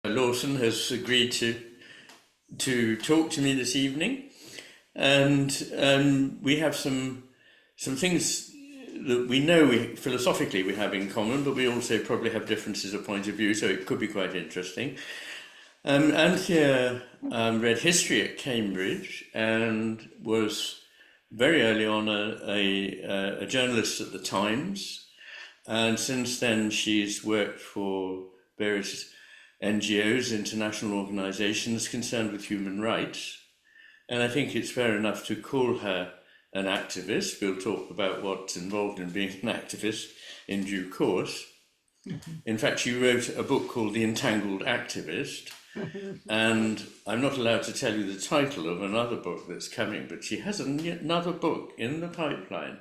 Lawson has agreed to talk to me this evening, and we have some things that we know philosophically we have in common, but we also probably have differences of point of view, so it could be quite interesting. Anthea read history at Cambridge and was very early on a journalist at the Times, and since then she's worked for various NGOs, international organisations concerned with human rights. And I think it's fair enough to call her an activist. We'll talk about what's involved in being an activist in due course. In fact, she wrote a book called The Entangled Activist, and I'm not allowed to tell you the title of another book that's coming, but she has another book in the pipeline,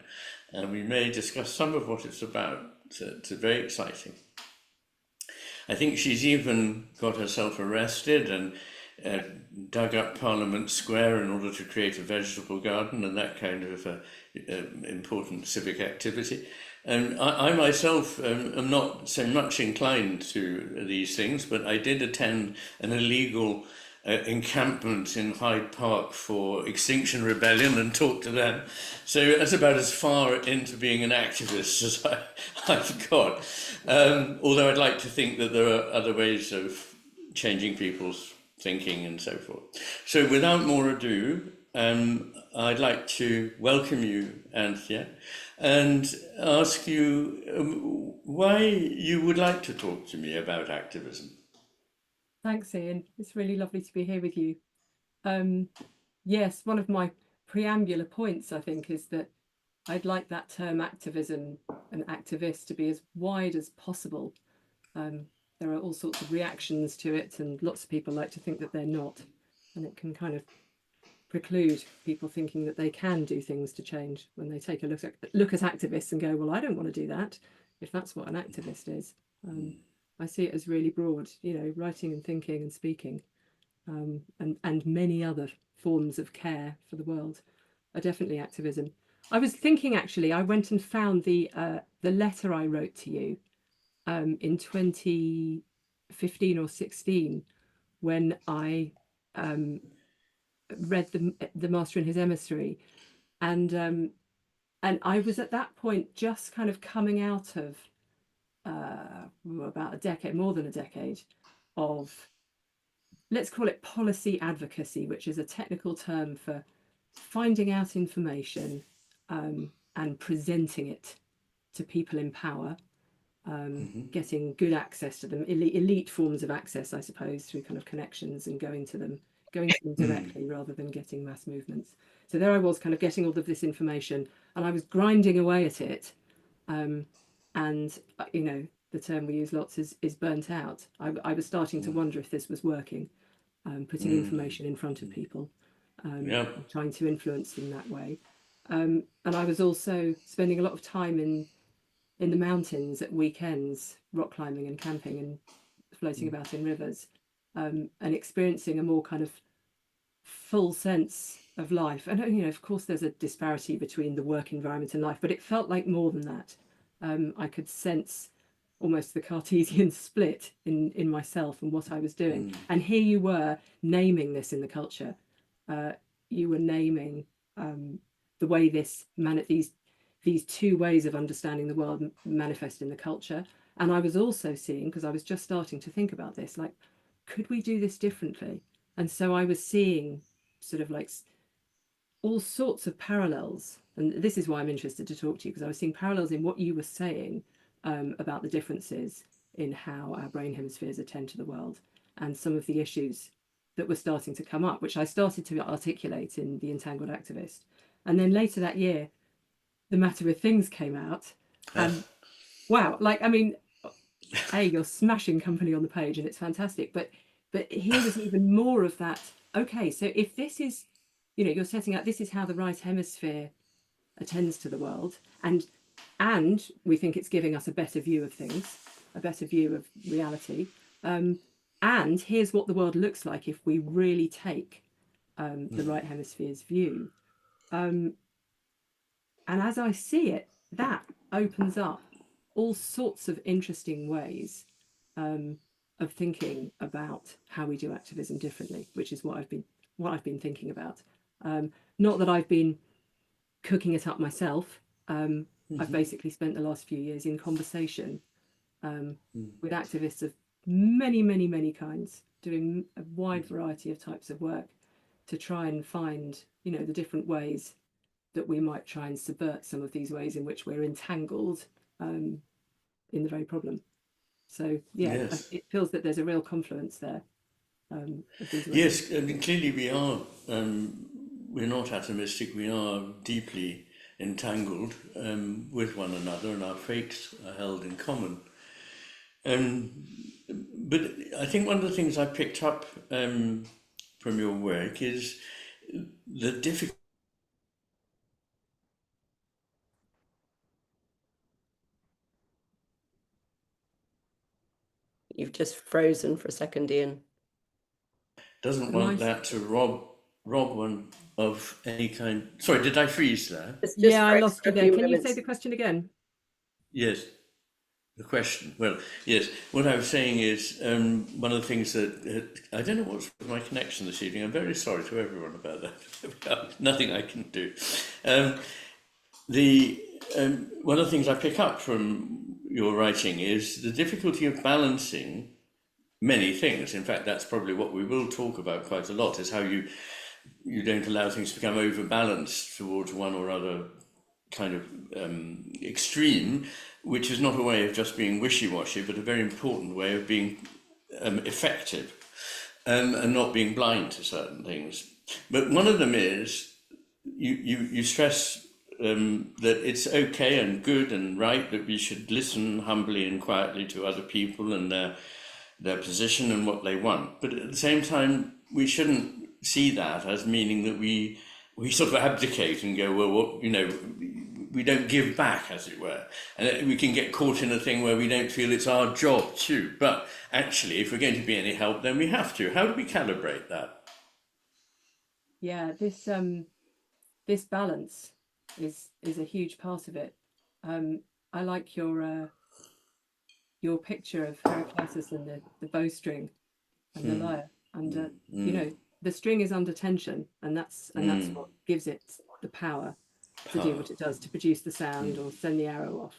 and we may discuss some of what it's about. It's very exciting. I think she's even got herself arrested and dug up Parliament Square in order to create a vegetable garden and that kind of important civic activity. And I myself am not so much inclined to these things, but I did attend an illegal encampment in Hyde Park for Extinction Rebellion and talk to them. So that's about as far into being an activist as I've got. Although I'd like to think that there are other ways of changing people's thinking and so forth. So without more ado, I'd like to welcome you, Anthea, and ask you why you would like to talk to me about activism. Thanks, Ian. It's really lovely to be here with you. Yes, one of my preambular points, I think, is that I'd like that term activism and activist to be as wide as possible. There are all sorts of reactions to it, and lots of people like to think that they're not, and it can kind of preclude people thinking that they can do things to change when they take a look at activists and go, well, I don't want to do that, if that's what an activist is. I see it as really broad, writing and thinking and speaking, and many other forms of care for the world are definitely activism. I was thinking, actually, I went and found the letter I wrote to you in 2015 or 16 when I read the Master and His Emissary, and I was at that point just kind of coming out of about a decade, more than a decade, of, let's call it policy advocacy, which is a technical term for finding out information and presenting it to people in power, getting good access to them, elite forms of access, I suppose, through kind of connections and going to them directly rather than getting mass movements. So there I was, kind of getting all of this information, and I was grinding away at it. And the term we use lots is burnt out. I was starting to wonder if this was working, putting information in front of people, trying to influence them that way. And I was also spending a lot of time in the mountains at weekends, rock climbing and camping and floating about in rivers, and experiencing a more kind of full sense of life. And of course there's a disparity between the work environment and life, but it felt like more than that. I could sense almost the Cartesian split in myself and what I was doing. And here you were naming this in the culture. You were naming the way these two ways of understanding the world manifest in the culture. And I was also seeing, because I was just starting to think about this, like, could we do this differently? And so I was seeing sort of like all sorts of parallels. And this is why I'm interested to talk to you, because I was seeing parallels in what you were saying about the differences in how our brain hemispheres attend to the world, and some of the issues that were starting to come up, which I started to articulate in The Entangled Activist. And then later that year, The Matter of Things came out. And wow, you're smashing company on the page and it's fantastic. But here was even more of that. Okay, so if this is, you're setting out, this is how the right hemisphere attends to the world, and we think it's giving us a better view of things, a better view of reality. And here's what the world looks like if we really take the right hemisphere's view. And as I see it, that opens up all sorts of interesting ways of thinking about how we do activism differently, which is what I've been thinking about. Not that I've been cooking it up myself. I've basically spent the last few years in conversation with activists of many kinds, doing a wide variety of types of work to try and find, the different ways that we might try and subvert some of these ways in which we're entangled in the very problem. So Yes. it feels that there's a real confluence there. Of these ways. Yes, I mean, clearly we are, we're not atomistic, we are deeply entangled with one another, and our fates are held in common. But I think one of the things I picked up from your work is the difficulty. You've just frozen for a second, Iain. Doesn't want that to rob one of any kind. Sorry, did I freeze there? Yeah, I lost you there. Can you say the question again? Yes. The question. Well, yes. What I was saying is one of the things that I don't know what's with my connection this evening. I'm very sorry to everyone about that. Nothing I can do. One of the things I pick up from your writing is the difficulty of balancing many things. In fact, that's probably what we will talk about quite a lot, is how you don't allow things to become overbalanced towards one or other kind of extreme, which is not a way of just being wishy-washy, but a very important way of being effective and not being blind to certain things. But one of them is you stress that it's okay and good and right that we should listen humbly and quietly to other people and their position and what they want. But at the same time, we shouldn't see that as meaning that we sort of abdicate and go, well, we don't give back, as it were. And we can get caught in a thing where we don't feel it's our job to. But actually, if we're going to be any help, then we have to. How do we calibrate that? Yeah, this balance is a huge part of it. I like your picture of Heraclitus and the bowstring and the lyre, and the string is under tension, and that's what gives it the power to do what it does, to produce the sound or send the arrow off.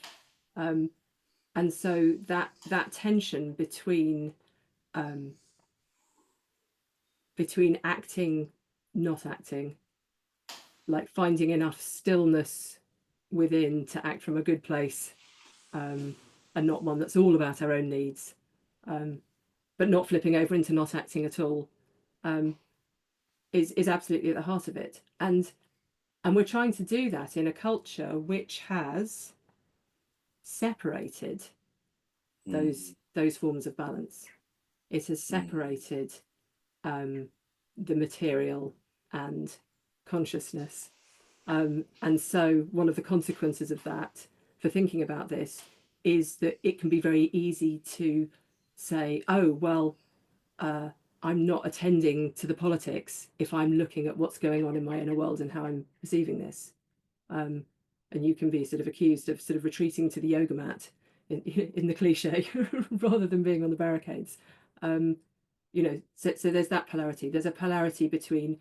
And so that tension between acting, not acting, like finding enough stillness within to act from a good place, and not one that's all about our own needs, but not flipping over into not acting at all, is absolutely at the heart of it. And we're trying to do that in a culture which has separated those forms of balance. It has separated the material and consciousness. And so one of the consequences of that, for thinking about this, is that it can be very easy to say, oh, well, I'm not attending to the politics if I'm looking at what's going on in my inner world and how I'm perceiving this. And you can be sort of accused of sort of retreating to the yoga mat in the cliche rather than being on the barricades. So there's that polarity. There's a polarity between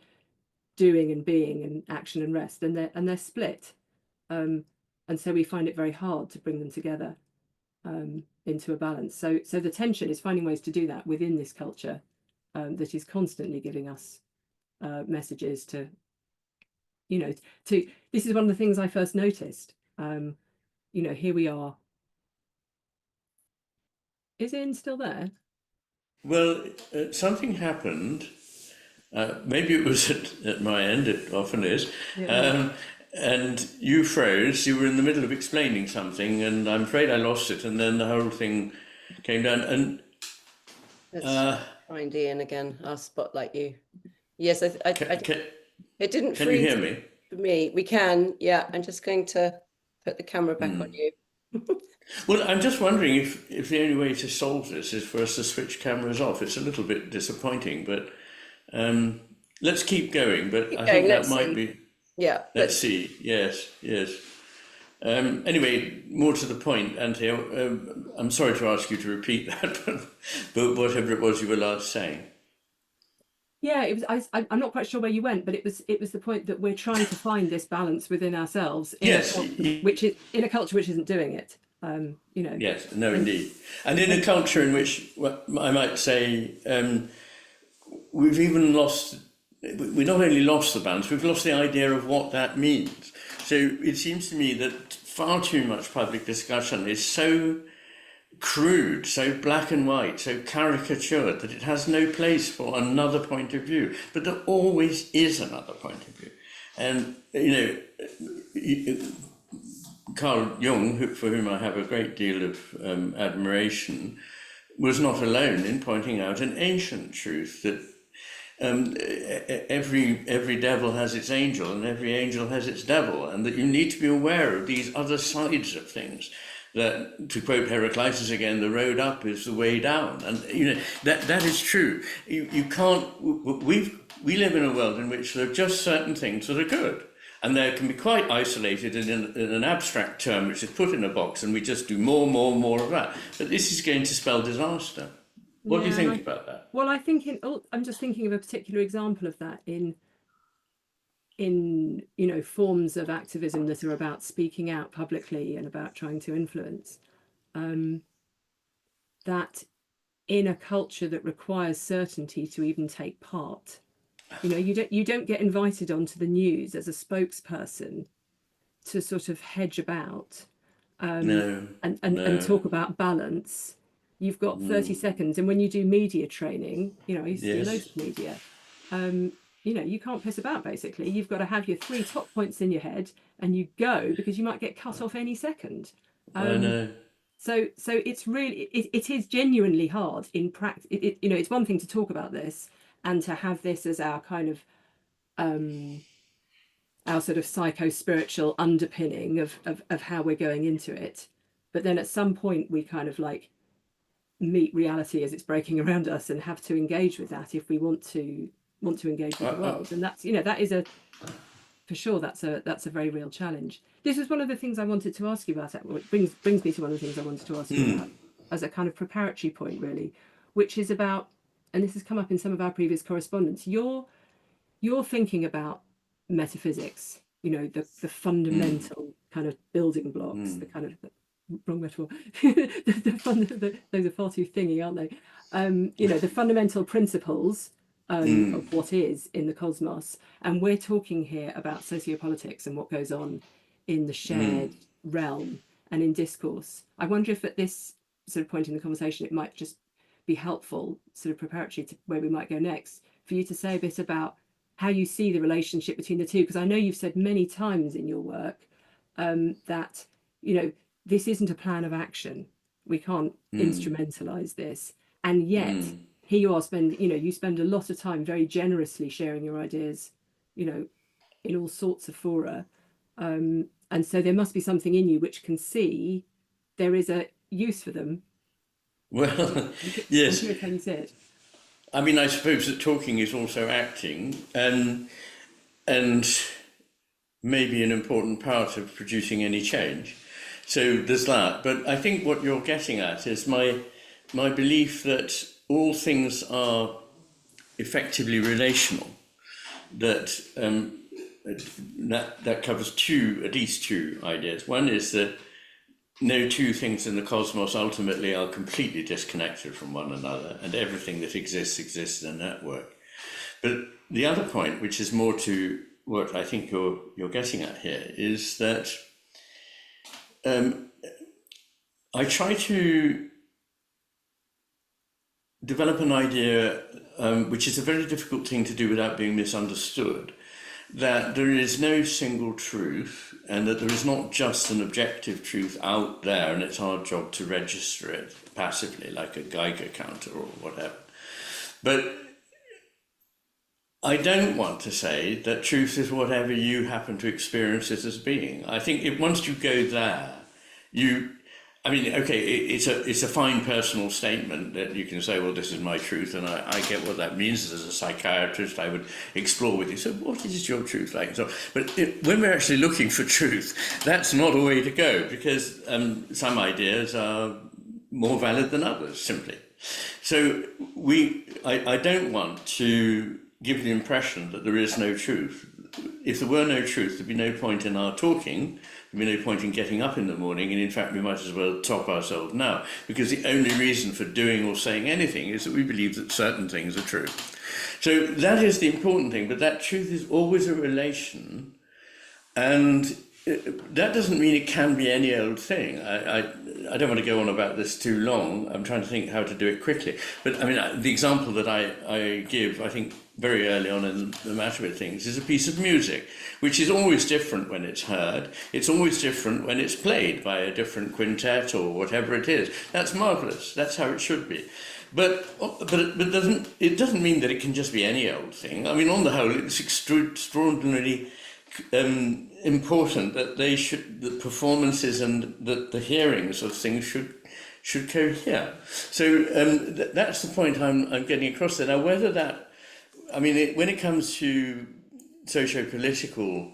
doing and being and action and rest, and they're split. And so we find it very hard to bring them together into a balance. So the tension is finding ways to do that within this culture that is constantly giving us messages to this is one of the things I first noticed. Here we are. Is Iain still there? Well, something happened. Maybe it was at my end, it often is. Yeah. And you froze, you were in the middle of explaining something, and I'm afraid I lost it, and then the whole thing came down. And let's find Iain again. I'll spotlight you. Yes, it didn't freeze. Can you hear me? For me, we can. Yeah, I'm just going to put the camera back on you. Well, I'm just wondering if the only way to solve this is for us to switch cameras off. It's a little bit disappointing, but let's keep going. But I think that might be. Yeah. Let's see. Yes. Anyway, more to the point, Anthea, I'm sorry to ask you to repeat that, but whatever it was you were last saying. Yeah, it was. I'm not quite sure where you went, but it was the point that we're trying to find this balance within ourselves in a culture, which is in a culture which isn't doing it. Yes, no, indeed, and in a culture in which, well, I might say, we've even lost. We not only lost the balance, we've lost the idea of what that means. So it seems to me that far too much public discussion is so crude, so black and white, so caricatured that it has no place for another point of view. But there always is another point of view. And, Carl Jung, for whom I have a great deal of admiration, was not alone in pointing out an ancient truth that every devil has its angel and every angel has its devil, and that you need to be aware of these other sides of things. That, to quote Heraclitus again, the road up is the way down, and that is true. You can't. We live in a world in which there are just certain things that are good, and they can be quite isolated in an abstract term which is put in a box, and we just do more of that. But this is going to spell disaster. What do you think about that? Well, I think I'm just thinking of a particular example of that in forms of activism that are about speaking out publicly and about trying to influence. That in a culture that requires certainty to even take part, you don't get invited onto the news as a spokesperson to sort of hedge about and talk about balance. You've got 30 seconds, and when you do media training, I used to do loads of media. You can't piss about. Basically, you've got to have your 3 top points in your head, and you go, because you might get cut off any second. I know. So it's really it is genuinely hard in practice. It's one thing to talk about this and to have this as our kind of our sort of psycho-spiritual underpinning of how we're going into it, but then at some point we kind of like meet reality as it's breaking around us and have to engage with that if we want to engage with the world. And that's that is for sure that's a very real challenge. This is one of the things I wanted to ask you about. It brings me to one of the things I wanted to ask you about as a kind of preparatory point, really, which is about, and this has come up in some of our previous correspondence, your thinking about metaphysics, the fundamental kind of building blocks, the kind of wrong metaphor. Those are far too thingy, aren't they? The fundamental principles of what is in the cosmos. And we're talking here about sociopolitics and what goes on in the shared realm and in discourse. I wonder if at this sort of point in the conversation, it might just be helpful, sort of preparatory to where we might go next, for you to say a bit about how you see the relationship between the two. Because I know you've said many times in your work that, this isn't a plan of action. We can't instrumentalize this. And yet here you are you spend a lot of time very generously sharing your ideas, in all sorts of fora. And so there must be something in you which can see there is a use for them. Well, yes. I'm curious how you see it. I mean, I suppose that talking is also acting, and maybe an important part of producing any change. So there's that. But I think what you're getting at is my belief that all things are effectively relational. That that covers at least two ideas. One is that no two things in the cosmos ultimately are completely disconnected from one another, and everything that exists in a network. But the other point, which is more to what I think you're getting at here, is that I try to develop an idea, which is a very difficult thing to do without being misunderstood, that there is no single truth, and that there is not just an objective truth out there, and it's our job to register it passively, like a Geiger counter or whatever. But I don't want to say that truth is whatever you happen to experience it as being. I think once you go there, I mean, okay, it's a fine personal statement that you can say, well, this is my truth, and I get what that means. As a psychiatrist, I would explore with you. So, what is your truth like? So, but when we're actually looking for truth, that's not a way to go, because some ideas are more valid than others, simply. So, I don't want to give the impression that there is no truth. If there were no truth, there'd be no point in our talking. There'd be no point in getting up in the morning, and in fact we might as well top ourselves now, because the only reason for doing or saying anything is that we believe that certain things are true. So that is the important thing, but that truth is always a relation, and that doesn't mean it can be any old thing. I don't want to go on about this too long. I'm trying to think how to do it quickly. But I mean, the example that I give, I think, very early on in the matter with things, is a piece of music, which is always different when it's heard. It's always different when it's played by a different quintet or whatever it is. That's marvellous. That's how it should be. But it doesn't mean that it can just be any old thing. I mean, on the whole, it's extraordinarily important that the performances and the hearings of things should cohere. So that's the point I'm getting across there. Now, whether that, I mean, when it comes to socio-political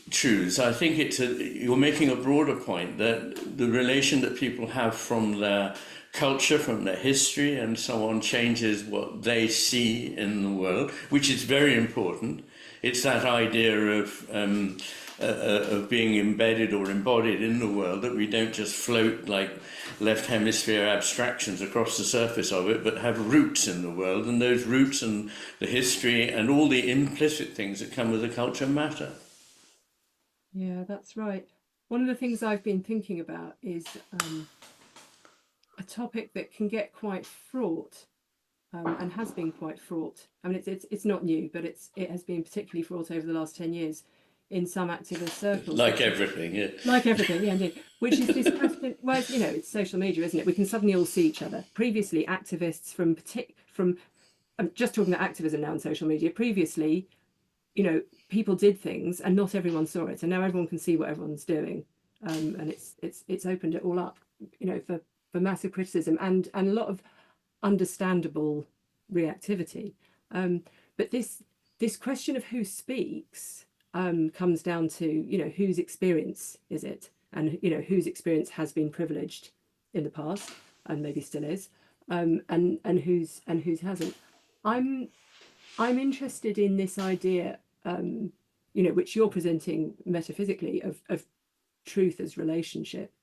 truths, I think you're making a broader point, that the relation that people have from their culture, from their history and so on, changes what they see in the world, which is very important. It's that idea of being embedded or embodied in the world, that we don't just float like left hemisphere abstractions across the surface of it, but have roots in the world, and those roots and the history and all the implicit things that come with the culture matter. Yeah, that's right. One of the things I've been thinking about is a topic that can get quite fraught, and has been quite fraught. I mean, it's not new, but it has been particularly fraught over the last 10 years in some activist circles. Like everything, yeah. Like everything, yeah, indeed. Which is this question, well, it's social media, isn't it? We can suddenly all see each other. Previously, activists I'm just talking about activism now on social media. Previously, people did things and not everyone saw it, and now everyone can see what everyone's doing, and it's opened it all up, for massive criticism and a lot of understandable reactivity. But this question of who speaks comes down to whose experience is it, and whose experience has been privileged in the past and maybe still is, and whose hasn't. I'm interested in this idea, which you're presenting metaphysically, of truth as relationship,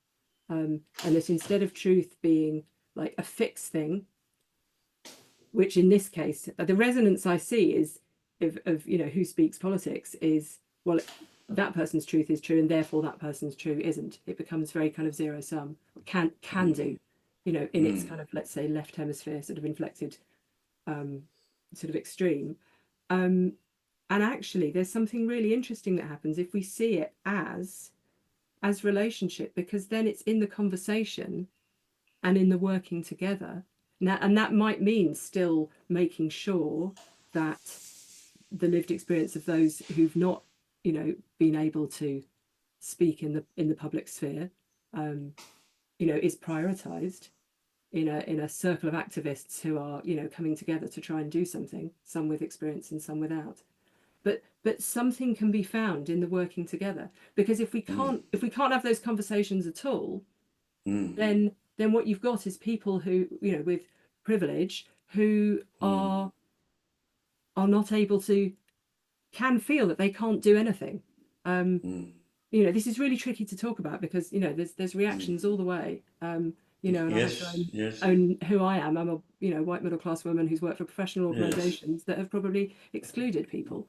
and that instead of truth being like a fixed thing, which in this case, the resonance I see is of who speaks politics is, well, that person's truth is true and therefore that person's true isn't. It becomes very kind of zero sum, can do, in its kind of, let's say, left hemisphere sort of inflected sort of extreme. And actually there's something really interesting that happens if we see it as relationship, because then it's in the conversation and in the working together. Now, and that might mean still making sure that the lived experience of those who've not, been able to speak in the public sphere, is prioritized in a circle of activists who are, coming together to try and do something, some with experience and some without. But something can be found in the working together, because if we can't have those conversations at all, then what you've got is people who, with privilege, who are not able to, can feel that they can't do anything. This is really tricky to talk about, because there's reactions all the way. And Yes, I have yes. to own who I am. I'm a white middle class woman who's worked for professional organisations that have probably excluded people.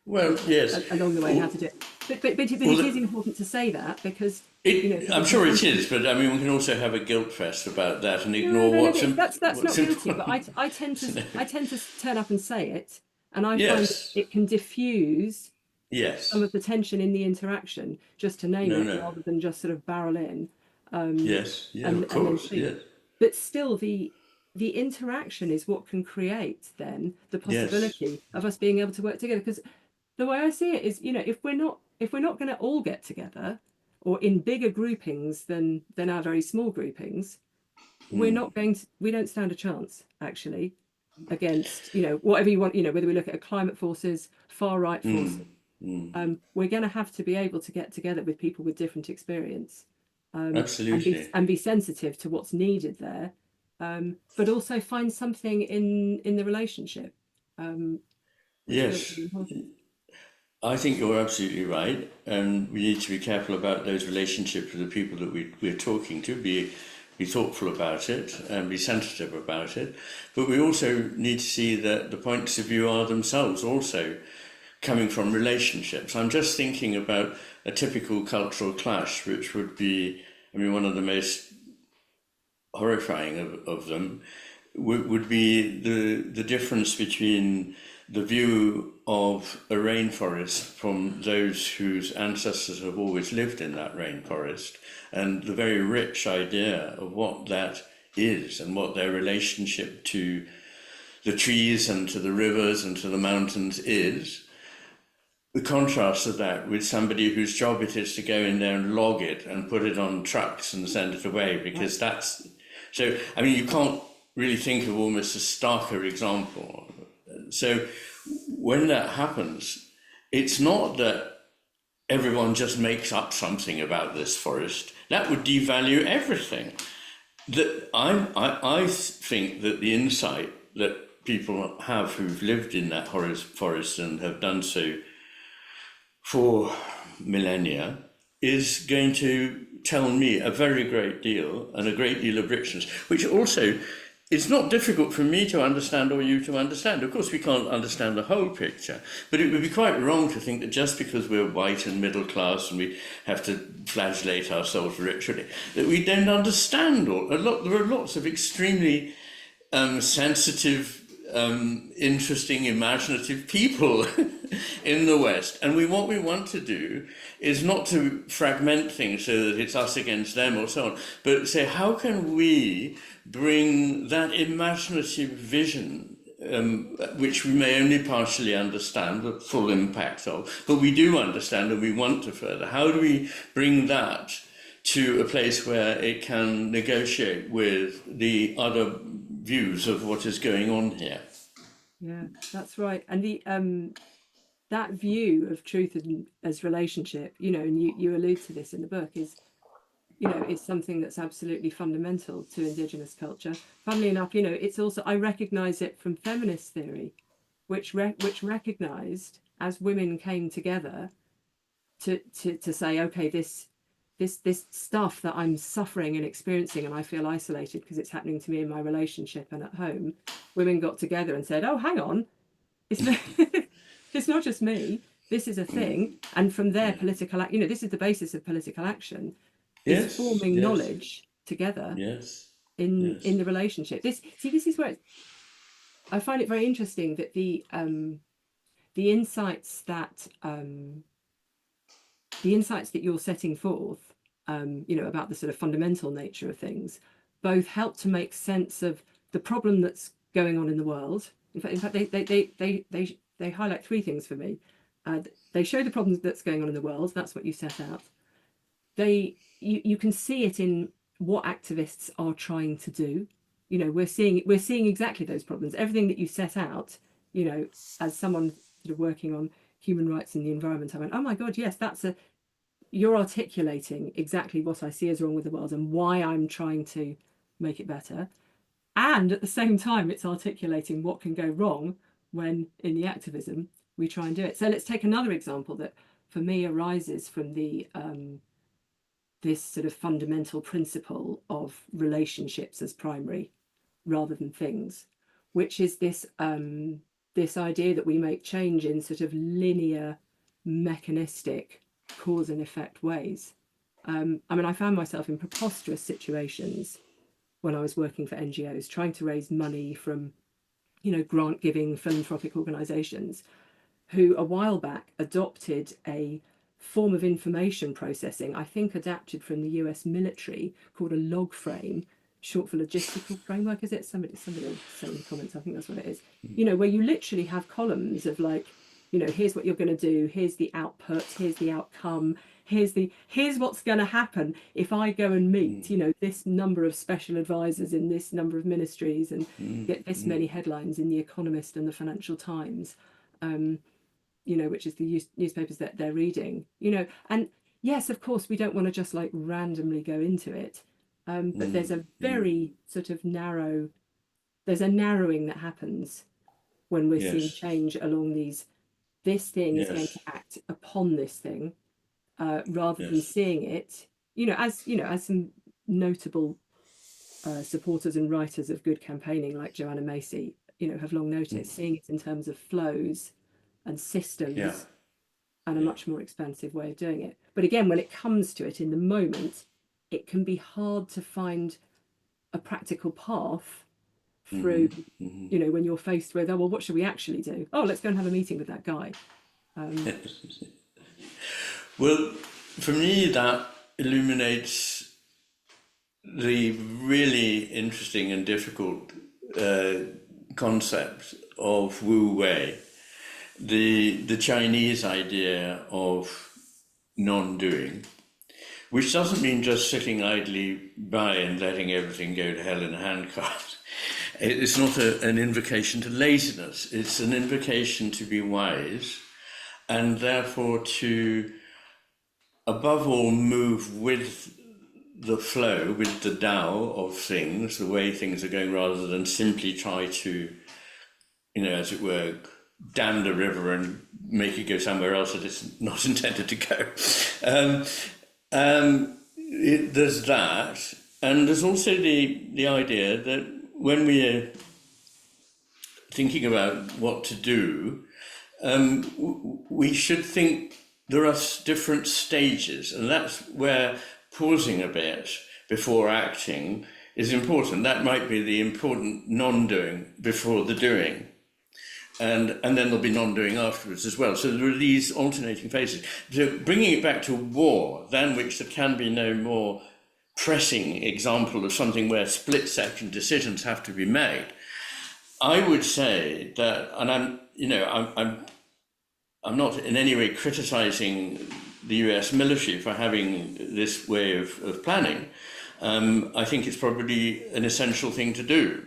Well, yes. Along the way, how to do it. But it is important to say that, because I'm sure it is, but I mean, we can also have a guilt fest about that and ignore what's that's not guilty. But I tend to turn up and say it, and I find it can diffuse some of the tension in the interaction, just to name it, rather than just sort of barrel in. Of course. Yes. But still, the interaction is what can create then the possibility of us being able to work together. Because the way I see it is, if we're not going to all get together, or in bigger groupings than our very small groupings, we don't stand a chance actually against, whatever you want, whether we look at climate forces, far right forces. We're going to have to be able to get together with people with different experience, absolutely, and be sensitive to what's needed there, but also find something in the relationship. Yes, I think you're absolutely right, and we need to be careful about those relationships with the people that we're talking to, be thoughtful about it and be sensitive about it. But we also need to see that the points of view are themselves also coming from relationships. I'm just thinking about a typical cultural clash, which would be, one of the most horrifying of them would be the difference between the view of a rainforest from those whose ancestors have always lived in that rainforest, and the very rich idea of what that is and what their relationship to the trees and to the rivers and to the mountains is. The contrast of that with somebody whose job it is to go in there and log it and put it on trucks and send it away, because that's... So, you can't really think of almost a starker example. So when that happens, it's not that everyone just makes up something about this forest. That would devalue everything. I think that the insight that people have who've lived in that forest and have done so for millennia is going to tell me a very great deal, and a great deal of richness, which also is not difficult for me to understand or you to understand. Of course, we can't understand the whole picture, but it would be quite wrong to think that just because we're white and middle class and we have to flagellate ourselves ritually, that we don't understand there are lots of extremely sensitive, interesting, imaginative people in the West. And what we want to do is not to fragment things so that it's us against them or so on, but say, how can we bring that imaginative vision, which we may only partially understand the full impact of, but we do understand and we want to further. How do we bring that to a place where it can negotiate with the other views of what is going on here? Yeah, that's right. And the that view of truth as relationship, and you allude to this in the book, is it's something that's absolutely fundamental to Indigenous culture. Funnily enough, it's also, I recognize it from feminist theory, which recognized, as women came together to say, okay, this stuff that I'm suffering and experiencing, and I feel isolated because it's happening to me in my relationship and at home, women got together and said, oh, hang on, it's not just me, this is a thing. And from there, political, this is the basis of political action, is forming knowledge together in the relationship. This is where I find it very interesting that the insights that you're setting forth, about the sort of fundamental nature of things, both help to make sense of the problem that's going on in the world. In fact, they highlight three things for me. They show the problem that's going on in the world. That's what you set out. You can see it in what activists are trying to do. We're seeing exactly those problems. Everything that you set out, as someone sort of working on human rights in the environment, I went, oh my God, yes, you're articulating exactly what I see as wrong with the world and why I'm trying to make it better. And at the same time, it's articulating what can go wrong when in the activism we try and do it. So let's take another example that for me arises from this sort of fundamental principle of relationships as primary rather than things, which is this idea that we make change in sort of linear, mechanistic cause and effect ways. I found myself in preposterous situations when I was working for NGOs, trying to raise money from, grant-giving philanthropic organisations, who a while back adopted a form of information processing, I think adapted from the US military, called a log frame, short for logistical framework, is it? Somebody will say in the comments, I think that's what it is. Where you literally have columns of here's what you're going to do, here's the output, here's the outcome, here's what's going to happen if I go and meet, you know, this number of special advisors in this number of ministries and get this many headlines in The Economist and the Financial Times, you know, which is the newspapers that they're reading, you know. And yes, of course, we don't want to just like randomly go into it, but there's a very sort of there's a narrowing that happens when we're seeing change along this thing is going to act upon this thing, rather than seeing it, you know, as some notable supporters and writers of good campaigning like Joanna Macy, you know, have long noticed, seeing it in terms of flows and systems and a much more expansive way of doing it. But again, when it comes to it in the moment, it can be hard to find a practical path through, you know, when you're faced with, oh, well, what should we actually do? Oh, let's go and have a meeting with that guy. Well, for me, that illuminates the really interesting and difficult concept of Wu Wei, the Chinese idea of non-doing, which doesn't mean just sitting idly by and letting everything go to hell in a handcart. It's not an invocation to laziness. It's an invocation to be wise and therefore to, above all, move with the flow, with the Tao of things, the way things are going, rather than simply try to, you know, as it were, dam the river and make it go somewhere else that it's not intended to go. There's that, and there's also the idea that when we're thinking about what to do, we should think there are different stages, and that's where pausing a bit before acting is important. That might be the important non-doing before the doing. And then there'll be non-doing afterwards as well. So there are these alternating phases. So bringing it back to war, than which there can be no more pressing example of something where split-second decisions have to be made. I would say that, and I'm not in any way criticizing the US military for having this way of planning. I think it's probably an essential thing to do.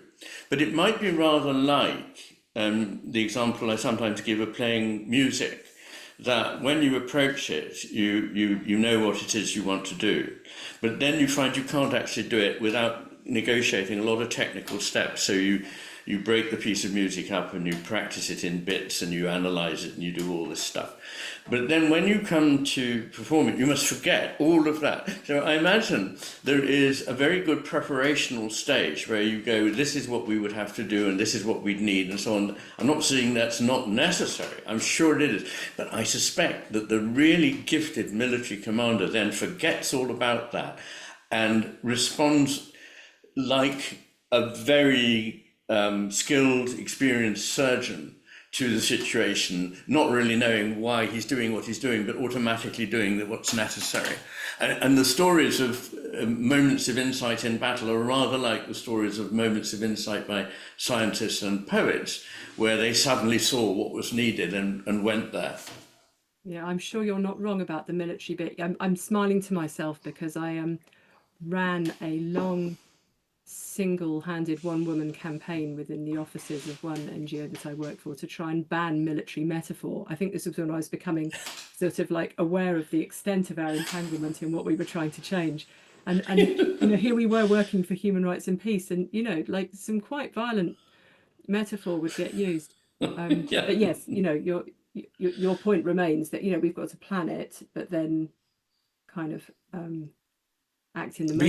But it might be rather like the example I sometimes give of playing music, that when you approach it, you know what it is you want to do, but then you find you can't actually do it without negotiating a lot of technical steps. So you break the piece of music up and you practice it in bits and you analyze it and you do all this stuff. But then when you come to perform it, you must forget all of that. So I imagine there is a very good preparational stage where you go, this is what we would have to do and this is what we'd need and so on. I'm not saying that's not necessary. I'm sure it is. But I suspect that the really gifted military commander then forgets all about that and responds like a very skilled, experienced surgeon to the situation, not really knowing why he's doing what he's doing, but automatically doing what's necessary. And the stories of moments of insight in battle are rather like the stories of moments of insight by scientists and poets, where they suddenly saw what was needed and went there. Yeah, I'm sure you're not wrong about the military bit. I'm smiling to myself because I ran a long single-handed one-woman campaign within the offices of one NGO that I work for to try and ban military metaphor. I think this was when I was becoming sort of like aware of the extent of our entanglement in what we were trying to change. And you know, here we were working for human rights and peace, and you know, like some quite violent metaphor would get used. But yes, you know, your point remains that, you know, we've got to plan it, but then kind of act in the moment.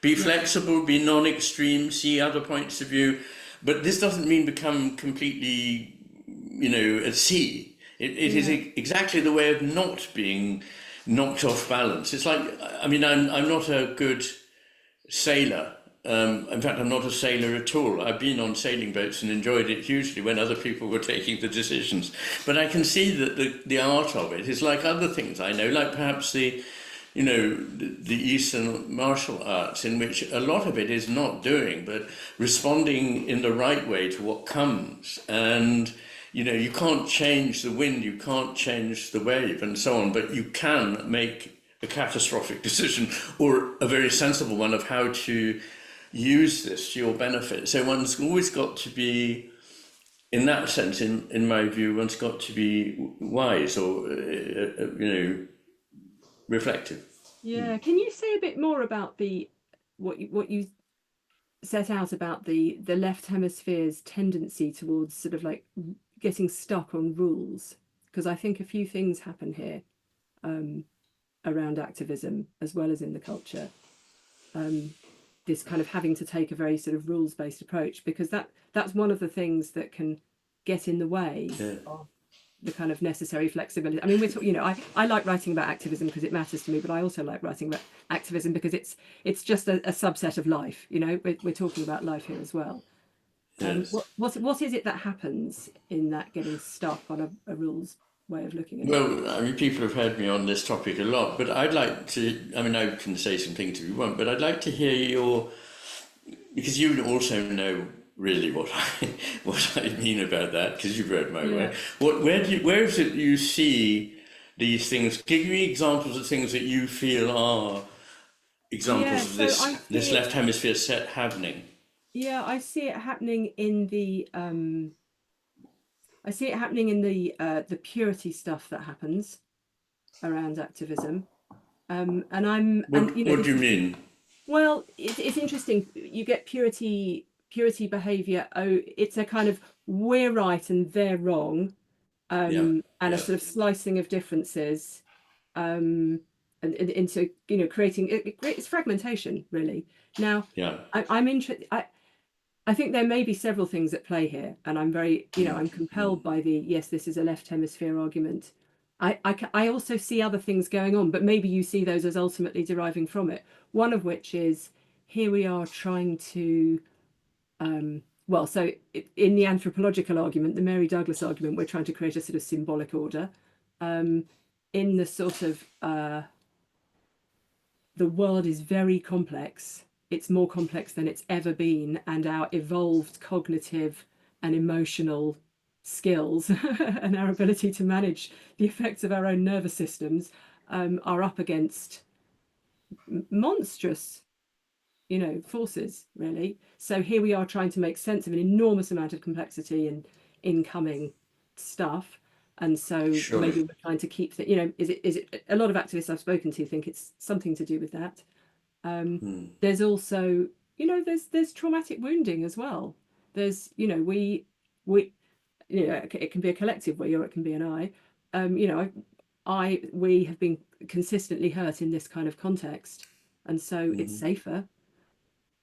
Be flexible, be non-extreme, see other points of view. But this doesn't mean become completely, you know, at sea. It is exactly the way of not being knocked off balance. It's like, I mean, I'm not a good sailor. In fact, I'm not a sailor at all. I've been on sailing boats and enjoyed it hugely when other people were taking the decisions. But I can see that the art of it is like other things I know, like perhaps the Eastern martial arts, in which a lot of it is not doing, but responding in the right way to what comes. And you know, you can't change the wind, you can't change the wave and so on, but you can make a catastrophic decision or a very sensible one of how to use this to your benefit. So one's always got to be, in that sense, in my view, one's got to be wise or, you know, reflective. Yeah. Can you say a bit more about what you set out about the left hemisphere's tendency towards sort of like getting stuck on rules? Because I think a few things happen here around activism as well as in the culture. This kind of having to take a very sort of rules-based approach, because that's one of the things that can get in the way of the kind of necessary flexibility. I mean, you know, I like writing about activism because it matters to me, but I also like writing about activism because it's just a subset of life. You know, we're talking about life here as well. Yes. What is it that happens in that getting stuck on a rules way of looking at it? Well, I mean, people have heard me on this topic a lot, but I'd like to, I mean, I can say some things if you want, but I'd like to hear because you also know really what I mean about that, because you've read my work. Where is it you see these things? Give me examples of things that you feel are examples of this left hemisphere set happening. Yeah, I see it happening in the the purity stuff that happens around activism. And I'm What do you mean? Well, it's interesting. You get purity behavior. Oh, it's a kind of we're right and they're wrong, and a sort of slicing of differences, and into, you know, creating it's fragmentation really. Now, I'm interested. I think there may be several things at play here, and I'm very, you know, I'm compelled by yes, this is a left hemisphere argument. I also see other things going on, but maybe you see those as ultimately deriving from it. One of which is, here we are trying to, well, so in the anthropological argument, the Mary Douglas argument, we're trying to create a sort of symbolic order. In the sort of, the world is very complex. It's more complex than it's ever been, and our evolved cognitive and emotional skills and our ability to manage the effects of our own nervous systems are up against monstrous, you know, forces, really. So here we are trying to make sense of an enormous amount of complexity and incoming stuff. And so maybe we're trying to keep that, you know, is it a lot of activists I've spoken to think it's something to do with that. There's also, you know, there's traumatic wounding as well. There's, you know, we you know, it can be a collective we, or it can be an I. You know, we have been consistently hurt in this kind of context, and so it's safer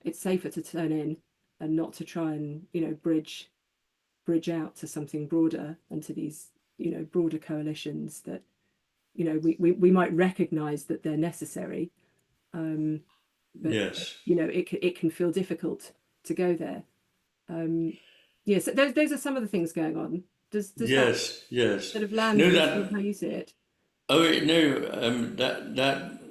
to turn in and not to try and, you know, bridge out to something broader and to these, you know, broader coalitions that, you know, we might recognize that they're necessary, but you know, it can feel difficult to go there. So those are some of the things going on. Does that sort of land with how you see it? Oh no,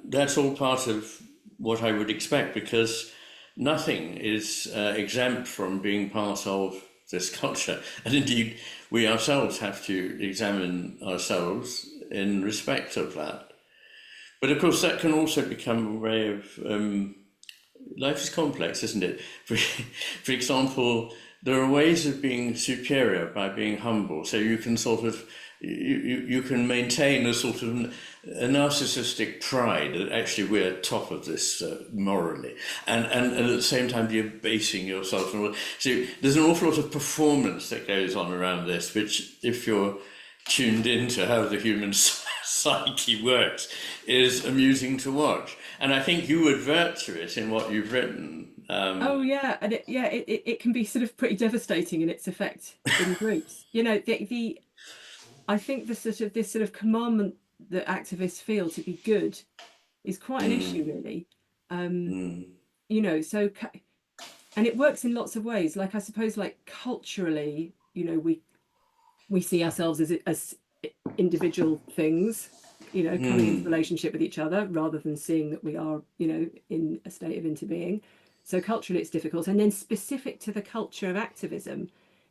that's all part of what I would expect, because nothing is exempt from being part of this culture, and indeed we ourselves have to examine ourselves in respect of that. But of course that can also become a way of life is complex, isn't it? For example, there are ways of being superior by being humble. So you can sort of, you can maintain a sort of a narcissistic pride that actually we're top of this morally, and at the same time you're basing yourself. So there's an awful lot of performance that goes on around this, which, if you're tuned into how the human psyche works, is amusing to watch. And I think you advert to it in what you've written. And it can be sort of pretty devastating in its effect in groups. You know, I think this sort of commandment that activists feel to be good is quite an issue, really. You know, so, and it works in lots of ways. Like, I suppose, like, culturally, you know, we see ourselves as individual things, you know, coming into relationship with each other, rather than seeing that we are, you know, in a state of interbeing. So culturally it's difficult. And then specific to the culture of activism,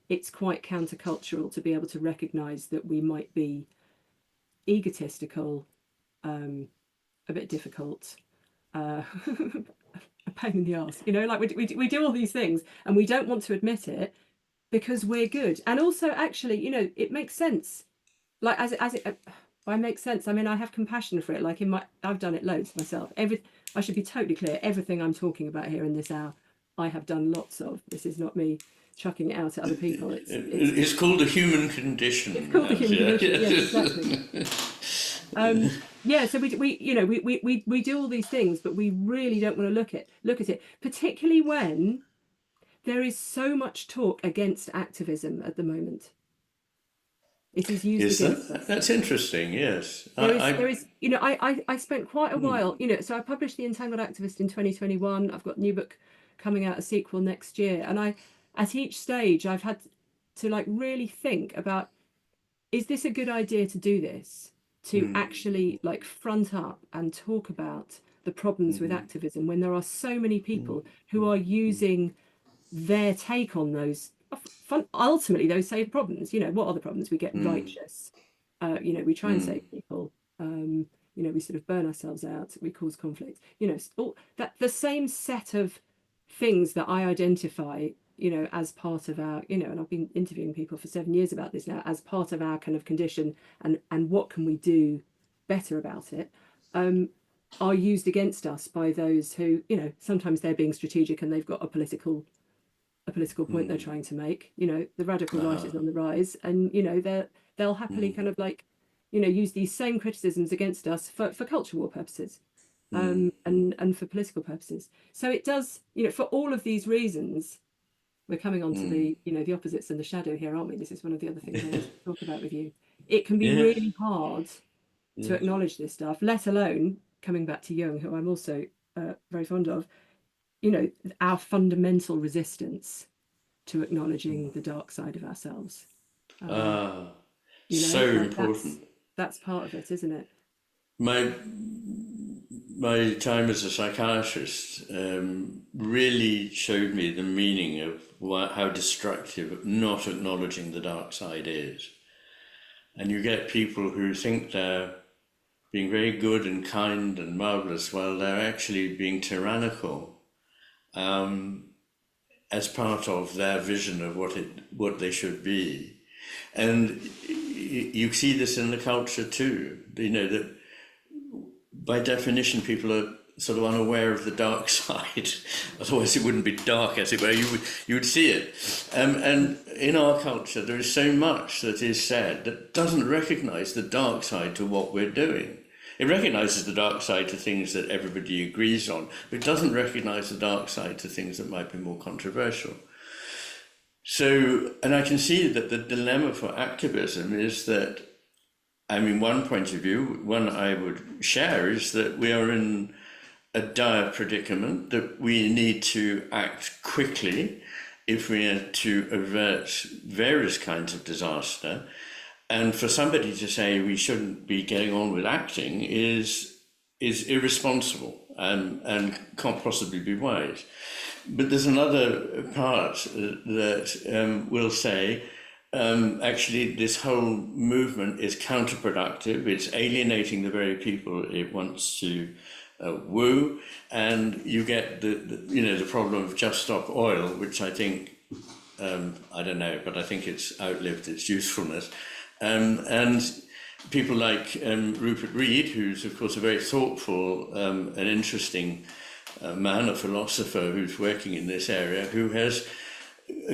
it's quite countercultural to be able to recognize that we might be egotistical, a bit difficult, a pain in the ass, you know, like we do all these things and we don't want to admit it because we're good. And also, actually, you know, it makes sense. Like I make sense. I mean, I have compassion for it. Like I've done it loads myself. I should be totally clear. Everything I'm talking about here in this hour, I have done lots of. This is not me chucking it out at other people. It's called the human condition. It's called the human condition. Yes, exactly. Yeah, so we do all these things, but we really don't want to look at it, particularly when there is so much talk against activism at the moment. It is used against us. That's interesting. Yes, there is. You know, I spent quite a while. You know, so I published the Entangled Activist in 2021. I've got a new book coming out, a sequel next year, and at each stage I've had to like really think about, is this a good idea to do this? To actually like front up and talk about the problems with activism when there are so many people who are using their take on those, ultimately those same problems. You know, what are the problems? We get righteous, you know, we try and save people, you know, we sort of burn ourselves out, we cause conflict, you know, all that, the same set of things that I identify, you know, as part of our, you know, and I've been interviewing people for 7 years about this now, as part of our kind of condition, and what can we do better about it, are used against us by those who, you know, sometimes they're being strategic and they've got a political point they're trying to make. You know, the radical right is on the rise, and you know they'll happily kind of like, you know, use these same criticisms against us for culture war purposes, and for political purposes. So it does, you know, for all of these reasons. We're coming on to the, you know, the opposites and the shadow here, aren't we? This is one of the other things I want to talk about with you. It can be really hard to acknowledge this stuff, let alone, coming back to Jung, who I'm also very fond of, you know, our fundamental resistance to acknowledging the dark side of ourselves. You know, so important. That's part of it, isn't it? My time as a psychiatrist really showed me the meaning of how destructive not acknowledging the dark side is. And you get people who think they're being very good and kind and marvelous while they're actually being tyrannical, as part of their vision of what they should be. And you see this in the culture too, you know, that by definition, people are sort of unaware of the dark side. Otherwise, it wouldn't be dark, as it were. You would see it. And in our culture, there is so much that is said that doesn't recognise the dark side to what we're doing. It recognises the dark side to things that everybody agrees on, but it doesn't recognise the dark side to things that might be more controversial. So, and I can see that the dilemma for activism is that, I mean, one point of view, one I would share, is that we are in a dire predicament, that we need to act quickly if we are to avert various kinds of disaster. And for somebody to say we shouldn't be getting on with acting is irresponsible and can't possibly be wise. But there's another part that will say, actually, this whole movement is counterproductive. It's alienating the very people it wants to woo, and you get the problem of Just Stop Oil, which I think I don't know, but I think it's outlived its usefulness. And people like Rupert Reed, who's of course a very thoughtful and interesting man, a philosopher who's working in this area, who has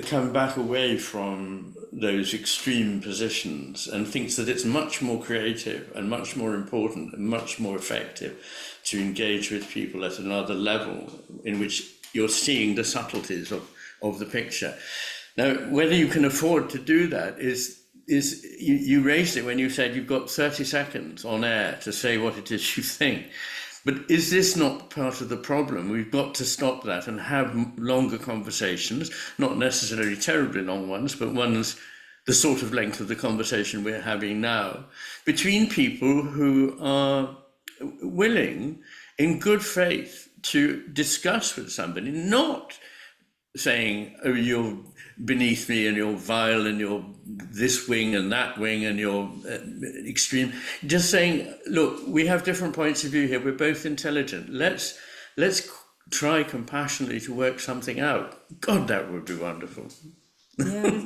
come back away from those extreme positions and thinks that it's much more creative and much more important and much more effective to engage with people at another level in which you're seeing the subtleties of the picture. Now, whether you can afford to do that is you raised it when you said you've got 30 seconds on air to say what it is you think. But is this not part of the problem? We've got to stop that and have longer conversations, not necessarily terribly long ones, but ones the sort of length of the conversation we're having now, between people who are willing, in good faith, to discuss with somebody, not saying, oh, you're beneath me and you're vile and you're this wing and that wing and you're extreme. Just saying, look, we have different points of view here. We're both intelligent. Let's try compassionately to work something out. God, that would be wonderful. Yeah,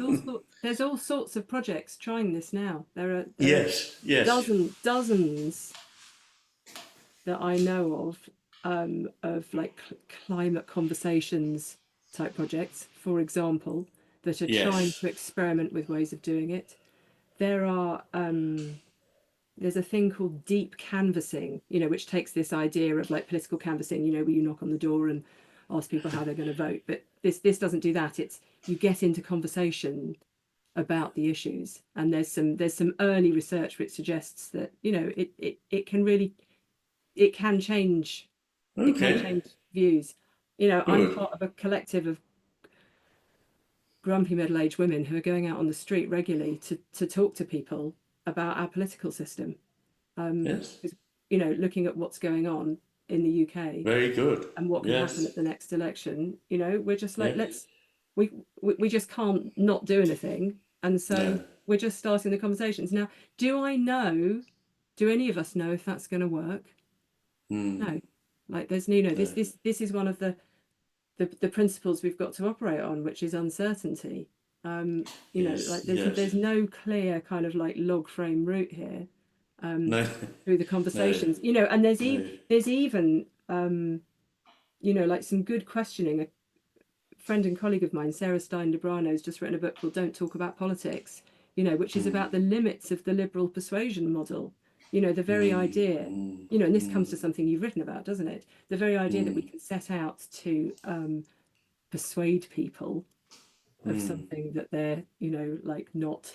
there's all sorts of projects trying this now. There are yes. dozens that I know of like climate conversations type projects, for example, that are trying to experiment with ways of doing it. There are there's a thing called deep canvassing, which takes this idea of like political canvassing, where you knock on the door and ask people how they're going to vote. But this doesn't do that. It's you get into conversation about the issues, and there's some early research which suggests that it can change. Okay. It can change views. I'm part of a collective of grumpy middle-aged women who are going out on the street regularly to talk to people about our political system. Looking at what's going on in the UK. Very good. And what can happen at the next election. We're just like, we just can't not do anything. And so we're just starting the conversations. Now, do any of us know if that's going to work? No. Like there's this is one of the principles we've got to operate on, which is uncertainty. There's no clear kind of like log frame route here through the conversations. And there's even like some good questioning. A friend and colleague of mine, Sarah Stein Debrano, has just written a book called Don't Talk About Politics, which is about the limits of the liberal persuasion model. The very idea, and this comes to something you've written about, doesn't it? The very idea that we can set out to persuade people of something that they're, like not,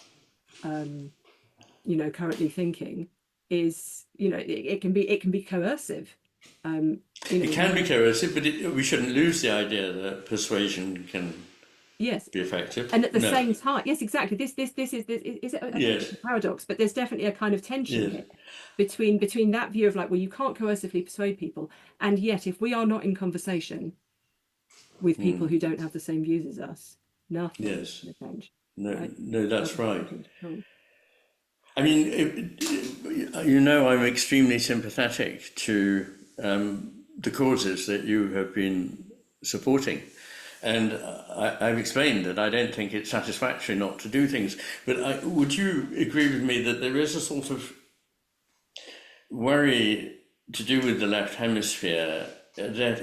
currently thinking is, it can be coercive. It can be coercive, but we shouldn't lose the idea that persuasion can be effective. And at the same time, yes, exactly. This is a paradox, but there's definitely a kind of tension here between that view of like, well, you can't coercively persuade people, and yet if we are not in conversation with people who don't have the same views as us, nothing will change. No, that's right. I mean, I'm extremely sympathetic to the causes that you have been supporting. And I've explained that I don't think it's satisfactory not to do things. But would you agree with me that there is a sort of worry to do with the left hemisphere, that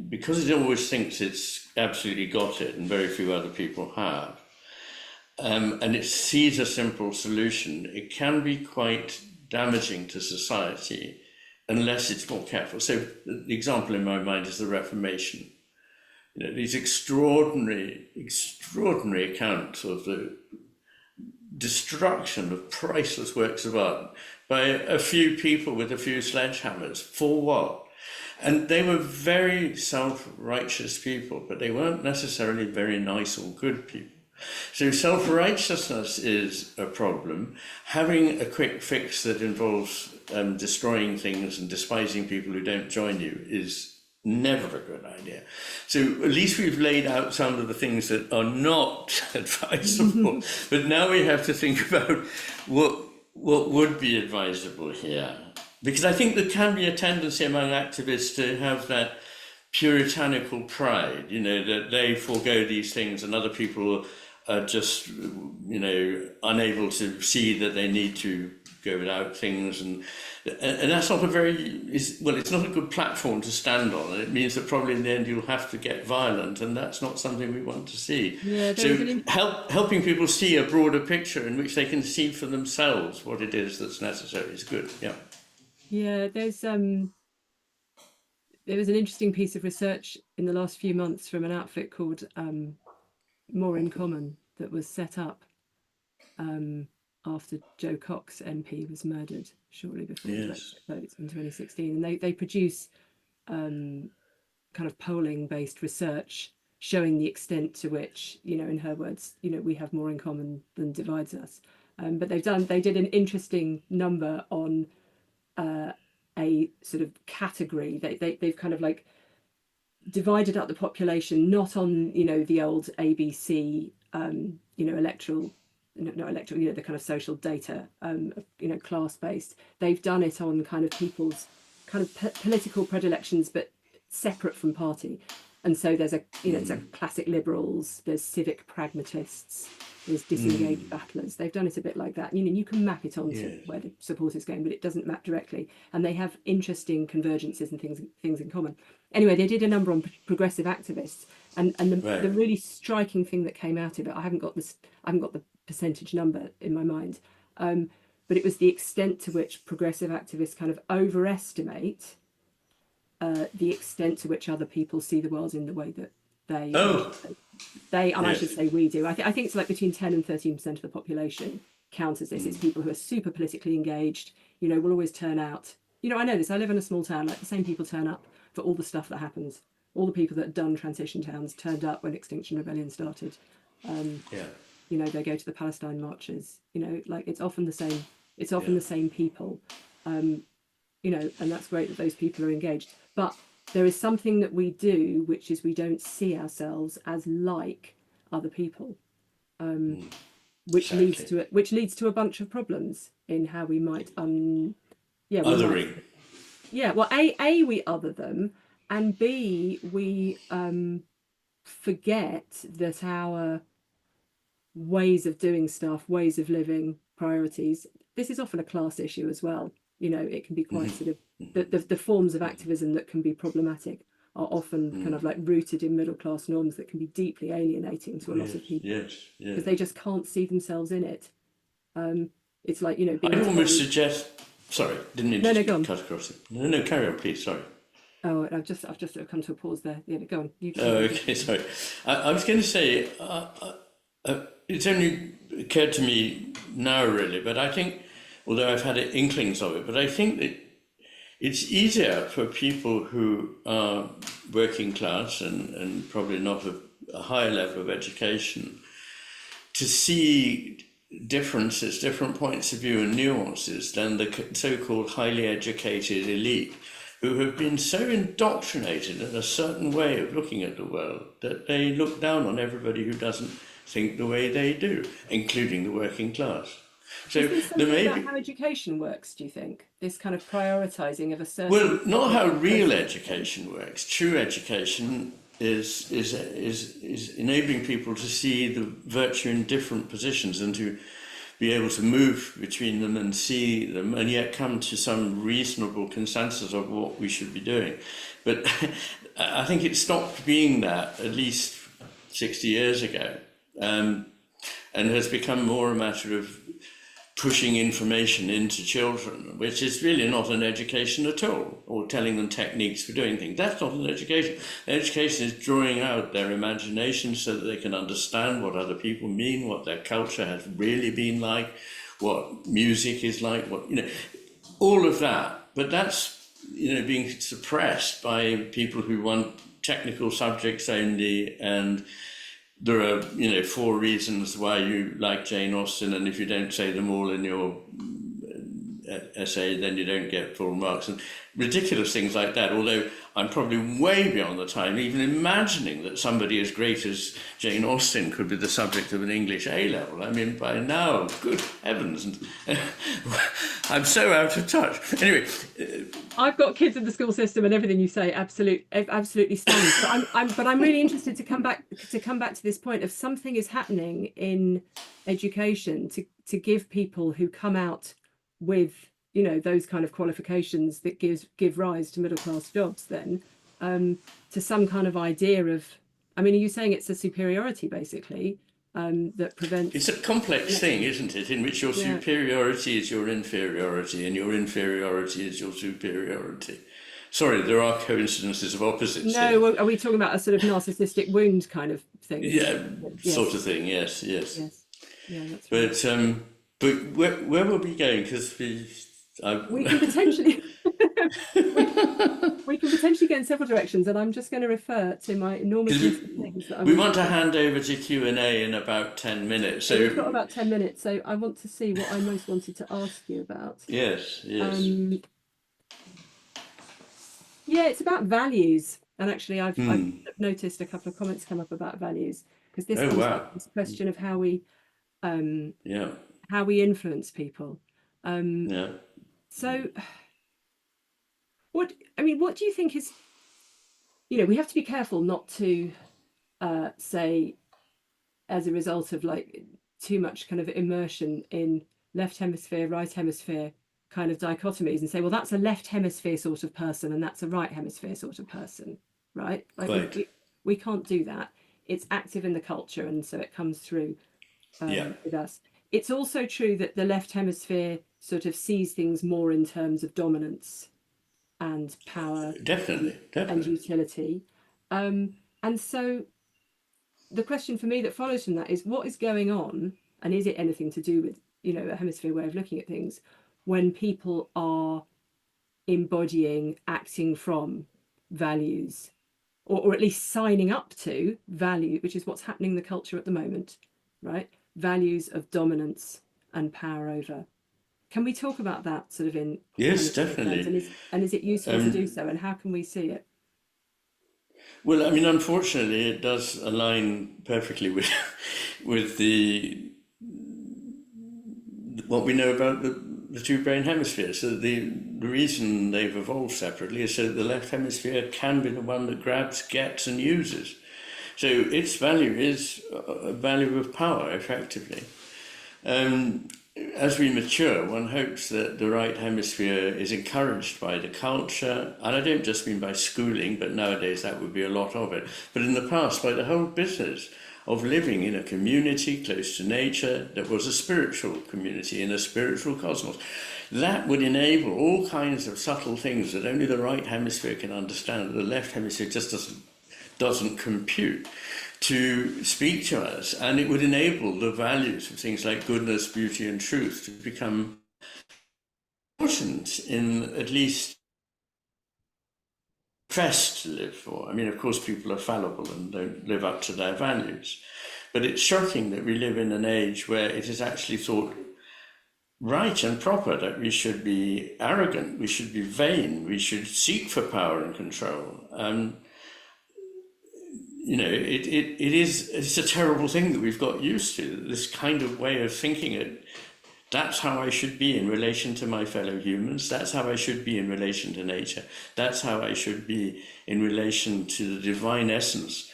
because it always thinks it's absolutely got it and very few other people have, and it sees a simple solution, it can be quite damaging to society unless it's more careful. So the example in my mind is the Reformation. These extraordinary accounts of the destruction of priceless works of art by a few people with a few sledgehammers. For what? And they were very self-righteous people, but they weren't necessarily very nice or good people. So self-righteousness is a problem. Having a quick fix that involves destroying things and despising people who don't join you is never a good idea. So at least we've laid out some of the things that are not advisable, but now we have to think about what would be advisable here. Because I think there can be a tendency among activists to have that puritanical pride, that they forego these things and other people are just, unable to see that they need to go without things, and that's not it's not a good platform to stand on, and it means that probably in the end you'll have to get violent, and that's not something we want to see. So helping people see a broader picture in which they can see for themselves what it is that's necessary is good. There was an interesting piece of research in the last few months from an outfit called More in Common that was set up after Joe Cox MP was murdered shortly before the Brexit vote in 2016, and they produce kind of polling-based research showing the extent to which, in her words, we have more in common than divides us. But they did an interesting number on a sort of category. They've kind of like divided up the population not on, you know, the old ABC, you know, electoral, not electoral, you know, the kind of social data, you know, class-based. They've done it on kind of people's kind of political predilections, but separate from party. And so there's a, you know, it's a classic liberals, there's civic pragmatists, there's disengaged battlers. They've done it a bit like that. You know, you can map it onto where the support is going, but it doesn't map directly. And they have interesting convergences and things in common. Anyway, they did a number on progressive activists, and the really striking thing that came out of it, I haven't got the percentage number in my mind, but it was the extent to which progressive activists kind of overestimate the extent to which other people see the world in the way that I should say we do. I think it's like between 10 and 13% of the population count as this. It's people who are super politically engaged, you know, will always turn out. You know, I know this, I live in a small town, like the same people turn up for all the stuff that happens. All the people that had done transition towns turned up when Extinction Rebellion started. You know, they go to the Palestine marches, you know, like it's often the same, the same people, you know, and that's great that those people are engaged. But there is something that we do, which is we don't see ourselves as like other people, which leads to a bunch of problems in how we might othering. Well, A we other them, and B we forget that our ways of doing stuff, ways of living, priorities. This is often a class issue as well. You know, it can be quite sort of the forms of activism that can be problematic are often kind of like rooted in middle class norms that can be deeply alienating to a lot of people because they just can't see themselves in it. It's like, you know, I almost suggest. Sorry, didn't mean to cut across it. No, carry on, please. Sorry. Oh, I've just come to a pause there. Yeah, go on. Okay, sorry. I was going to say it's only occurred to me now, really, but I think, although I've had inklings of it, but I think that it's easier for people who are working class and probably not a higher level of education to see differences, different points of view and nuances than the so-called highly educated elite who have been so indoctrinated in a certain way of looking at the world that they look down on everybody who doesn't think the way they do, including the working class. So there may be how education works, do you think? This kind of prioritizing of a certain... Well, not how real education works. True education is enabling people to see the virtue in different positions and to be able to move between them and see them and yet come to some reasonable consensus of what we should be doing. But I think it stopped being that at least 60 years ago, and has become more a matter of pushing information into children, which is really not an education at all, or telling them techniques for doing things. That's not an education. Education is drawing out their imagination so that they can understand what other people mean, what their culture has really been like, what music is like, what, you know, all of that. But that's, you know, being suppressed by people who want technical subjects only, and there are, you know, 4 reasons why you like Jane Austen, and if you don't say them all in your essay, then you don't get full marks, and ridiculous things like that. Although I'm probably way beyond the time even imagining that somebody as great as Jane Austen could be the subject of an English A-level. I mean, by now, good heavens, I'm so out of touch. Anyway, I've got kids in the school system, and everything you say absolutely stands. But I'm really interested to come back to this point of something is happening in education to give people who come out with, you know, those kind of qualifications that give rise to middle class jobs then to some kind of idea of, I mean, are you saying it's a superiority basically that prevents... It's a complex thing, isn't it, in which your superiority is your inferiority and your inferiority is your superiority. Sorry, there are coincidences of opposites. No, are we talking about a sort of narcissistic wound kind of thing? Yeah, yes. Sort of thing, yes. Yeah, that's right. But where were we going? Because we can potentially we can potentially go in several directions, and I'm just going to refer to my enormous list of things that we want to hand over to Q&A in about 10 minutes. So we've got about 10 minutes, so I want to see what I most wanted to ask you about. Yes. Yeah, it's about values. And actually, I've noticed a couple of comments come up about values, because this comes up this question of how we influence people. So what do you think is, we have to be careful not to say, as a result of like too much kind of immersion in left hemisphere, right hemisphere kind of dichotomies, and say, well, that's a left hemisphere sort of person and that's a right hemisphere sort of person, right? Like we can't do that. It's active in the culture, and so it comes through with us. It's also true that the left hemisphere sort of sees things more in terms of dominance and power, definitely. And utility. And so the question for me that follows from that is, what is going on, and is it anything to do with, a hemisphere way of looking at things, when people are embodying, acting from values, or at least signing up to value, which is what's happening in the culture at the moment, right? Values of dominance and power over. Can we talk about that sort of in definitely terms? And is it useful to do so, and how can we see it? Well, I mean, unfortunately, it does align perfectly with what we know about the two brain hemispheres. So the reason they've evolved separately is so that the left hemisphere can be the one that grabs, gets, and uses. So its value is a value of power, effectively. As we mature, one hopes that the right hemisphere is encouraged by the culture, and I don't just mean by schooling, but nowadays that would be a lot of it, but in the past by the whole business of living in a community close to nature that was a spiritual community in a spiritual cosmos. That would enable all kinds of subtle things that only the right hemisphere can understand, the left hemisphere just doesn't compute, to speak to us, and it would enable the values of things like goodness, beauty, and truth to become important in at least professed to live for. I mean, of course, people are fallible and don't live up to their values, but it's shocking that we live in an age where it is actually thought right and proper that we should be arrogant, we should be vain, we should seek for power and control. It's a terrible thing that we've got used to, this kind of way of thinking it. That's how I should be in relation to my fellow humans. That's how I should be in relation to nature. That's how I should be in relation to the divine essence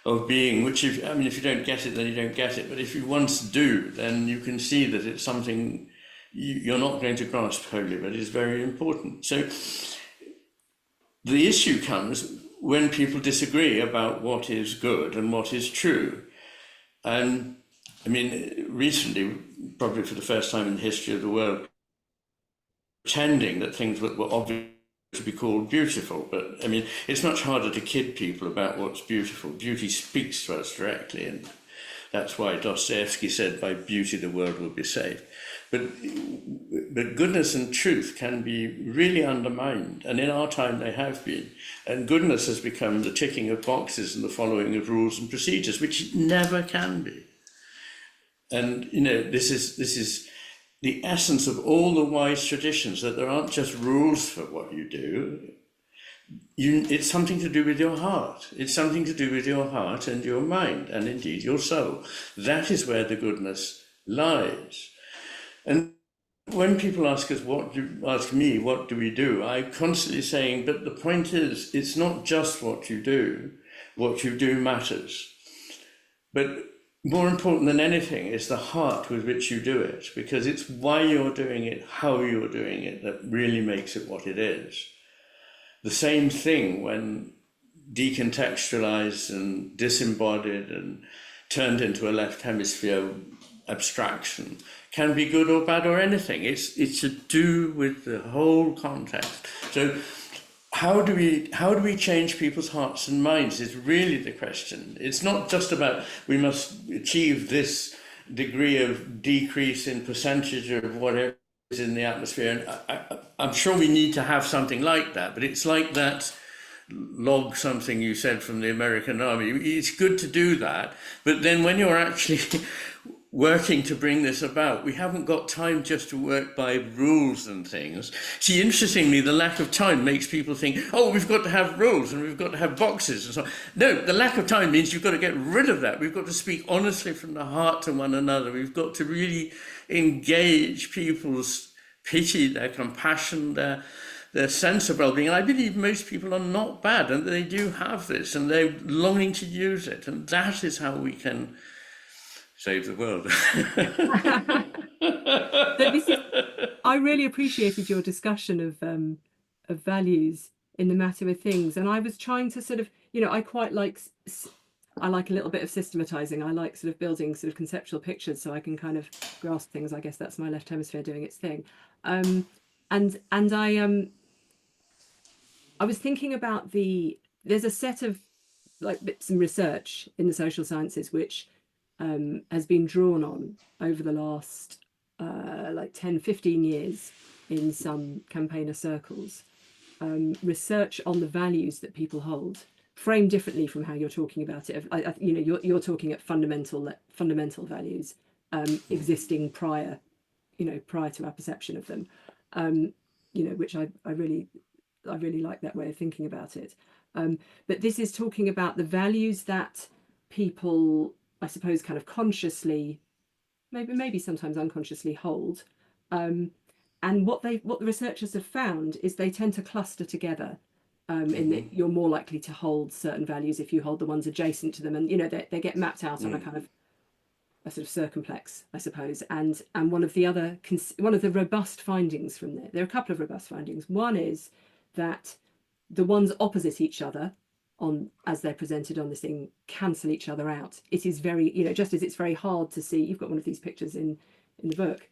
of being, which if you don't get it, then you don't get it. But if you once do, then you can see that it's something you're not going to grasp wholly, but it's very important. So the issue comes when people disagree about what is good and what is true. And recently, probably for the first time in the history of the world, pretending that things were obvious to be called beautiful. But it's much harder to kid people about what's beautiful. Beauty speaks to us directly, and that's why Dostoevsky said, by beauty the world will be saved. But goodness and truth can be really undermined, and in our time they have been. And goodness has become the ticking of boxes and the following of rules and procedures, which it never can be. And this is the essence of all the wise traditions, that there aren't just rules for what you do. It's something to do with your heart. It's something to do with your heart and your mind, and indeed your soul. That is where the goodness lies. And when people ask us, what do we do? I'm constantly saying, but the point is, it's not just what you do. What you do matters. But more important than anything is the heart with which you do it, because it's why you're doing it, how you're doing it, that really makes it what it is. The same thing when decontextualized and disembodied and turned into a left hemisphere abstraction can be good or bad or anything. It's to do with the whole context. So how do we change people's hearts and minds is really the question. It's not just about we must achieve this degree of decrease in percentage of whatever is in the atmosphere. And I'm sure we need to have something like that, but it's like that log something you said from the American Army. It's good to do that, but then when you're actually working to bring this about. We haven't got time just to work by rules and things. See, interestingly, the lack of time makes people think, oh, we've got to have rules and we've got to have boxes and so on. No, the lack of time means you've got to get rid of that. We've got to speak honestly from the heart to one another. We've got to really engage people's pity, their compassion, their sense of well-being. And I believe most people are not bad, and they do have this, and they're longing to use it. And that is how we can save the world. I really appreciated your discussion of values in the matter of things, and I was trying to sort of, you know, I like a little bit of systematizing. I like sort of building sort of conceptual pictures so I can kind of grasp things. I guess that's my left hemisphere doing its thing. And I was thinking about there's a set of like some research in the social sciences which has been drawn on over the last like 10-15 years in some campaigner circles, research on the values that people hold, framed differently from how you're talking about it. You know, you're talking at fundamental values existing prior to our perception of them, you know, which I really like that way of thinking about it. But this is talking about the values that people, I suppose, kind of consciously, maybe sometimes unconsciously hold. And what the researchers have found is they tend to cluster together, in that you're more likely to hold certain values if you hold the ones adjacent to them, and you know they get mapped out on a kind of a sort of circumplex, I suppose. And one of the robust findings from there are a couple of robust findings. One is that the ones opposite each other as they're presented on this thing cancel each other out. It is very, you know, just as it's very hard to see, you've got one of these pictures in the book,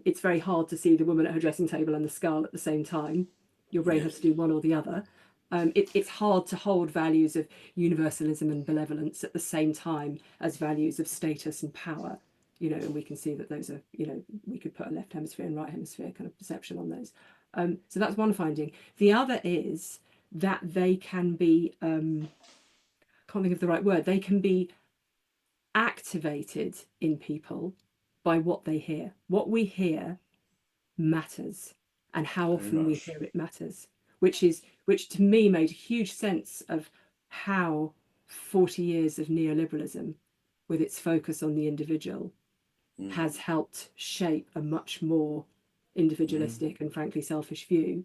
it's very hard to see the woman at her dressing table and the skull at the same time. Your brain has to do one or the other. It's hard to hold values of universalism and benevolence at the same time as values of status and power, you know, and we can see that those are, you know, we could put a left hemisphere and right hemisphere kind of perception on those. So that's one finding. The other is that they can be, can't think of the right word, they can be activated in people by what they hear. What we hear matters, and how often we hear it matters, which to me made a huge sense of how 40 years of neoliberalism, with its focus on the individual, has helped shape a much more individualistic and frankly selfish view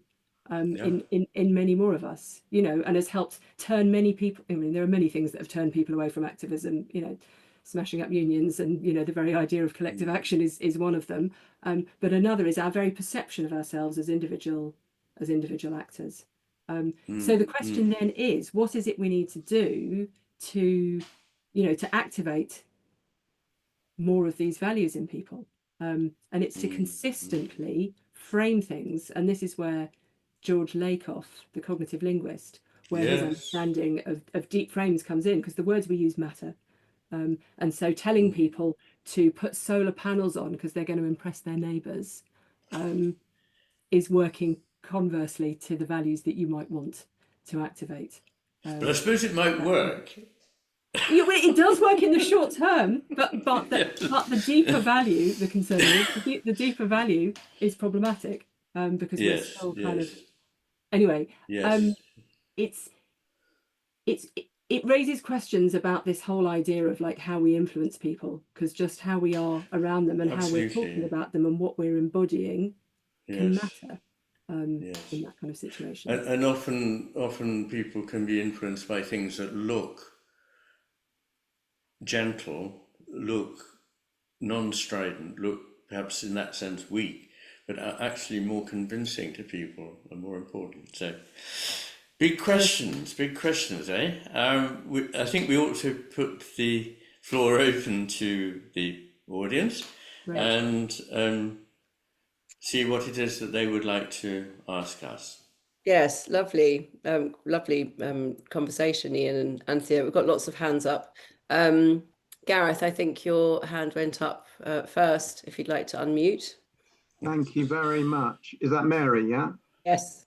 in many more of us, you know, and has helped turn many people. I mean, there are many things that have turned people away from activism, you know, smashing up unions, and you know, the very idea of collective action is one of them. But another is our very perception of ourselves as individual actors. So the question then is, what is it we need to do to, you know, to activate more of these values in people? And it's to consistently frame things, and this is where George Lakoff, the cognitive linguist, where his understanding of deep frames comes in, because the words we use matter. And so telling people to put solar panels on because they're going to impress their neighbours is working conversely to the values that you might want to activate. But I suppose it might work. It does work in the short term, but the deeper value, the concern is the deeper value is problematic, because we're still kind of anyway. It raises questions about this whole idea of like how we influence people, because just how we are around them and how we're talking about them and what we're embodying can matter in that kind of situation. And often people can be influenced by things that look gentle, look non-strident, look perhaps in that sense weak, but are actually more convincing to people and more important. So big questions, eh? I think we ought to put the floor open to the audience and see what it is that they would like to ask us. Yes, lovely conversation, Iain and Anthea. We've got lots of hands up. Gareth, I think your hand went up first, if you'd like to unmute. Thank you very much. Is that Mary, yeah? Yes.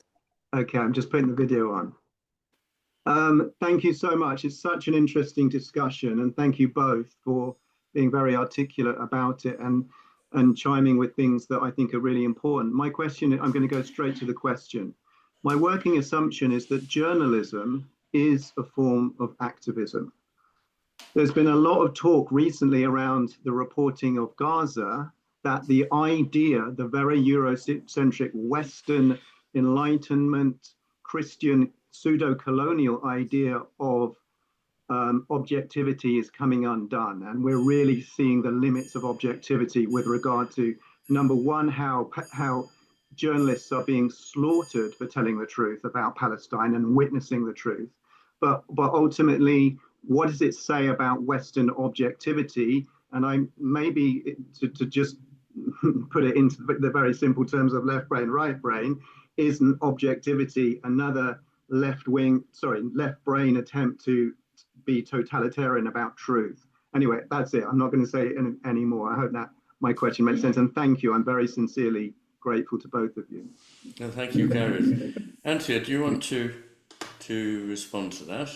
Okay, I'm just putting the video on. Thank you so much. It's such an interesting discussion, and thank you both for being very articulate about it and chiming with things that I think are really important. My question, I'm going to go straight to the question. My working assumption is that journalism is a form of activism. There's been a lot of talk recently around the reporting of Gaza that the idea, the very Eurocentric Western Enlightenment, Christian pseudo-colonial idea of objectivity is coming undone. And we're really seeing the limits of objectivity with regard to, number one, how journalists are being slaughtered for telling the truth about Palestine and witnessing the truth. But ultimately, what does it say about Western objectivity? And I maybe to just put it into the very simple terms of left brain, right brain, isn't objectivity another left brain attempt to be totalitarian about truth? Anyway, that's it. I'm not going to say any more. I hope that my question makes sense. And thank you. I'm very sincerely grateful to both of you. No, thank you, Gareth. Anthea, do you want to respond to that?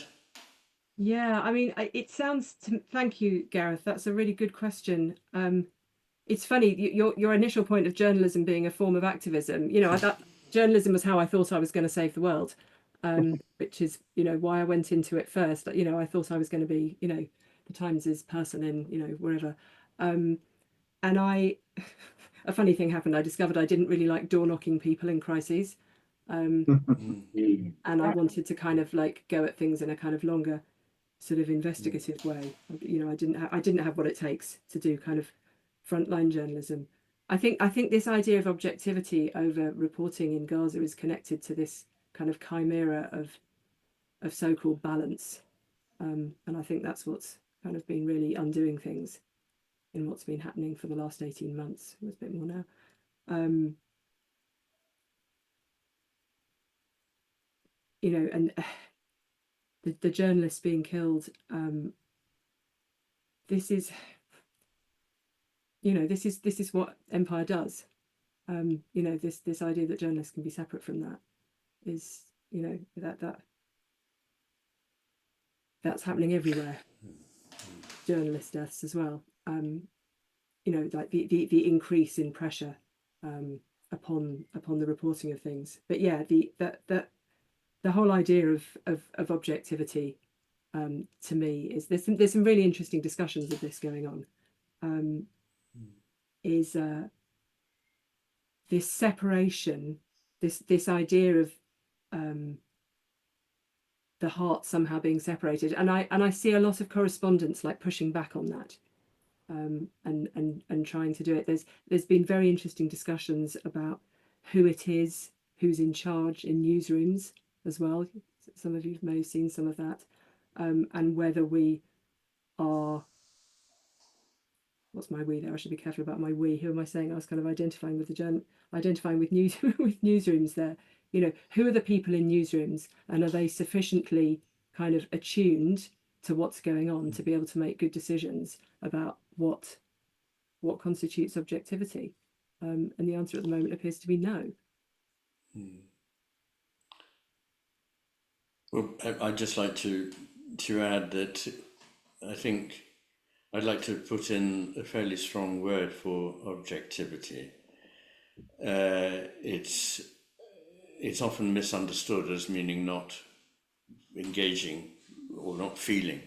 Yeah, I mean, it sounds thank you, Gareth. That's a really good question. It's funny, your initial point of journalism being a form of activism, that journalism was how I thought I was going to save the world, which is, why I went into it first. I thought I was going to be, the Times' person in, wherever. And a funny thing happened. I discovered I didn't really like door knocking people in crises. And I wanted to kind of like go at things in a kind of longer sort of investigative way. I didn't have what it takes to do kind of frontline journalism. I think this idea of objectivity over reporting in Gaza is connected to this kind of chimera of so-called balance, and I think that's what's kind of been really undoing things in what's been happening for the last 18 months. There's a bit more now. And the journalists being killed. This is what empire does. This idea that journalists can be separate from that is, that's happening everywhere. Journalist deaths as well. Like the increase in pressure upon the reporting of things. But yeah, the whole idea of objectivity, to me, is there's some really interesting discussions of this going on. Is this separation, this idea of the heart somehow being separated, and I see a lot of correspondents like pushing back on that, and trying to do it. There's been very interesting discussions about who it is, who's in charge in newsrooms as well. Some of you may have seen some of that, and whether we are, what's my we there? I should be careful about my we. Who am I saying? I was kind of identifying with with newsrooms there. Who are the people in newsrooms, and are they sufficiently kind of attuned to what's going on to be able to make good decisions about what constitutes objectivity? And the answer at the moment appears to be no. Well, I'd just like to add that I think I'd like to put in a fairly strong word for objectivity. It's often misunderstood as meaning not engaging or not feeling.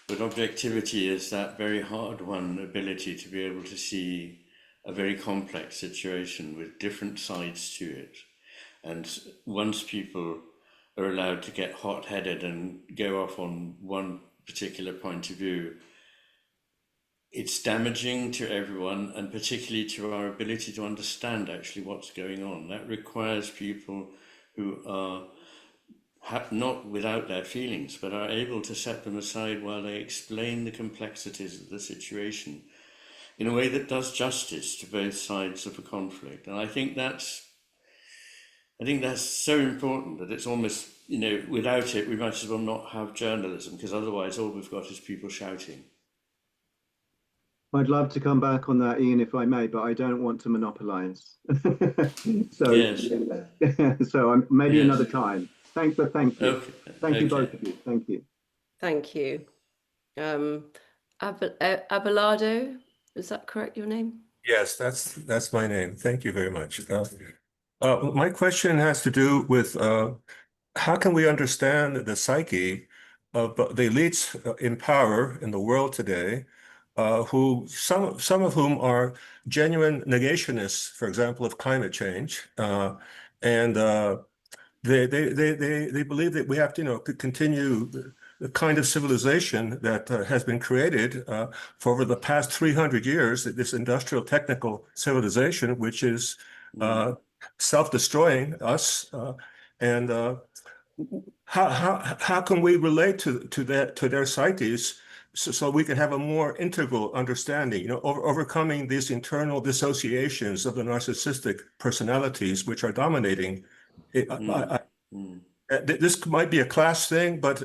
But objectivity is that very hard-won ability to be able to see a very complex situation with different sides to it. And once people are allowed to get hot-headed and go off on one particular point of view, it's damaging to everyone, and particularly to our ability to understand actually what's going on. That requires people who are not without their feelings, but are able to set them aside while they explain the complexities of the situation in a way that does justice to both sides of a conflict. And I think that's so important that it's almost, without it, we might as well not have journalism, because otherwise all we've got is people shouting. I'd love to come back on that, Ian, if I may, but I don't want to monopolise. So, yes. So maybe yes. another time. Thank you. Okay. Thank you, both of you. Thank you. Thank you. Abelardo, is that correct, your name? Yes, that's my name. Thank you very much. My question has to do with how can we understand the psyche of the elites in power in the world today, who some of whom are genuine negationists, for example, of climate change, and they believe that we have to, continue the kind of civilization that has been created for over the past 300 years, this industrial technical civilization, which is self-destroying us. And how can we relate to their psyches so we can have a more integral understanding, overcoming these internal dissociations of the narcissistic personalities which are dominating. This might be a class thing, but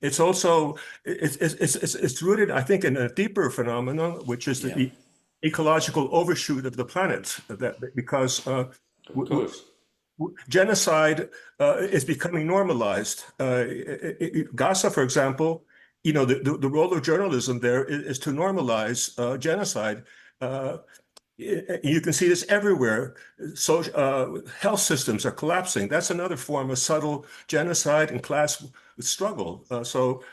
it's also it's rooted, I think, in a deeper phenomenon, which is the ecological overshoot of the planet. Because genocide is becoming normalized. Gaza, for example, the role of journalism there is to normalize genocide. You can see this everywhere. Health systems are collapsing. That's another form of subtle genocide and class struggle. So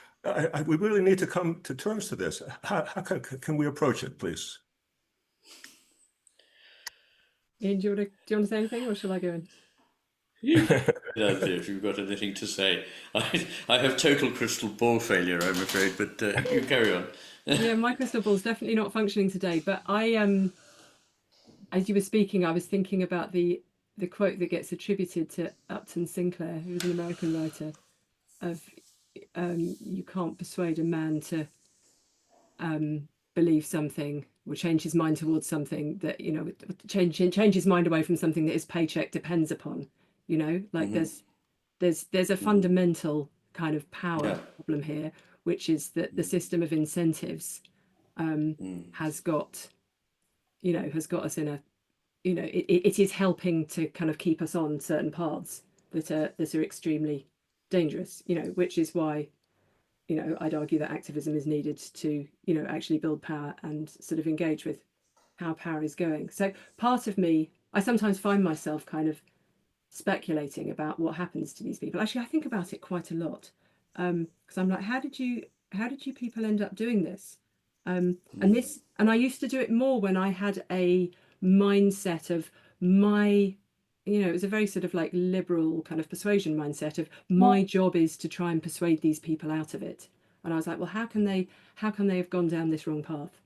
we really need to come to terms to this. How can we approach it, please? Ian, do you want to say anything, or shall I go in? If you've got anything to say. I have total crystal ball failure, I'm afraid, but you carry on. Yeah, my crystal ball's definitely not functioning today, but as you were speaking, I was thinking about the quote that gets attributed to Upton Sinclair, who was an American writer, of you can't persuade a man to believe something or change his mind towards something that, change his mind away from something that his paycheck depends upon. There's a fundamental kind of power problem here, which is that the system of incentives has got us in a, it is helping to kind of keep us on certain paths that are extremely dangerous, which is why, I'd argue that activism is needed to, actually build power and sort of engage with how power is going. So part of me, I sometimes find myself kind of speculating about what happens to these people. Actually, I think about it quite a lot, because I'm like, how did you people end up doing this? And I used to do it more when I had a mindset of it was a very sort of like liberal kind of persuasion mindset of my job is to try and persuade these people out of it. And I was like, well, how can they have gone down this wrong path?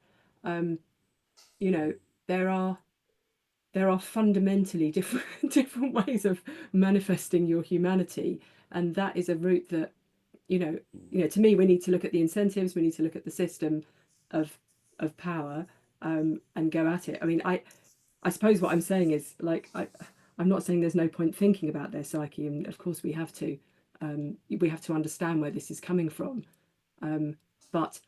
There are fundamentally different ways of manifesting your humanity, and that is a route that to me, we need to look at the incentives, we need to look at the system of power, and go at it. I mean, I suppose what I'm saying is, like, I'm not saying there's no point thinking about their psyche, and of course we have to understand where this is coming from, but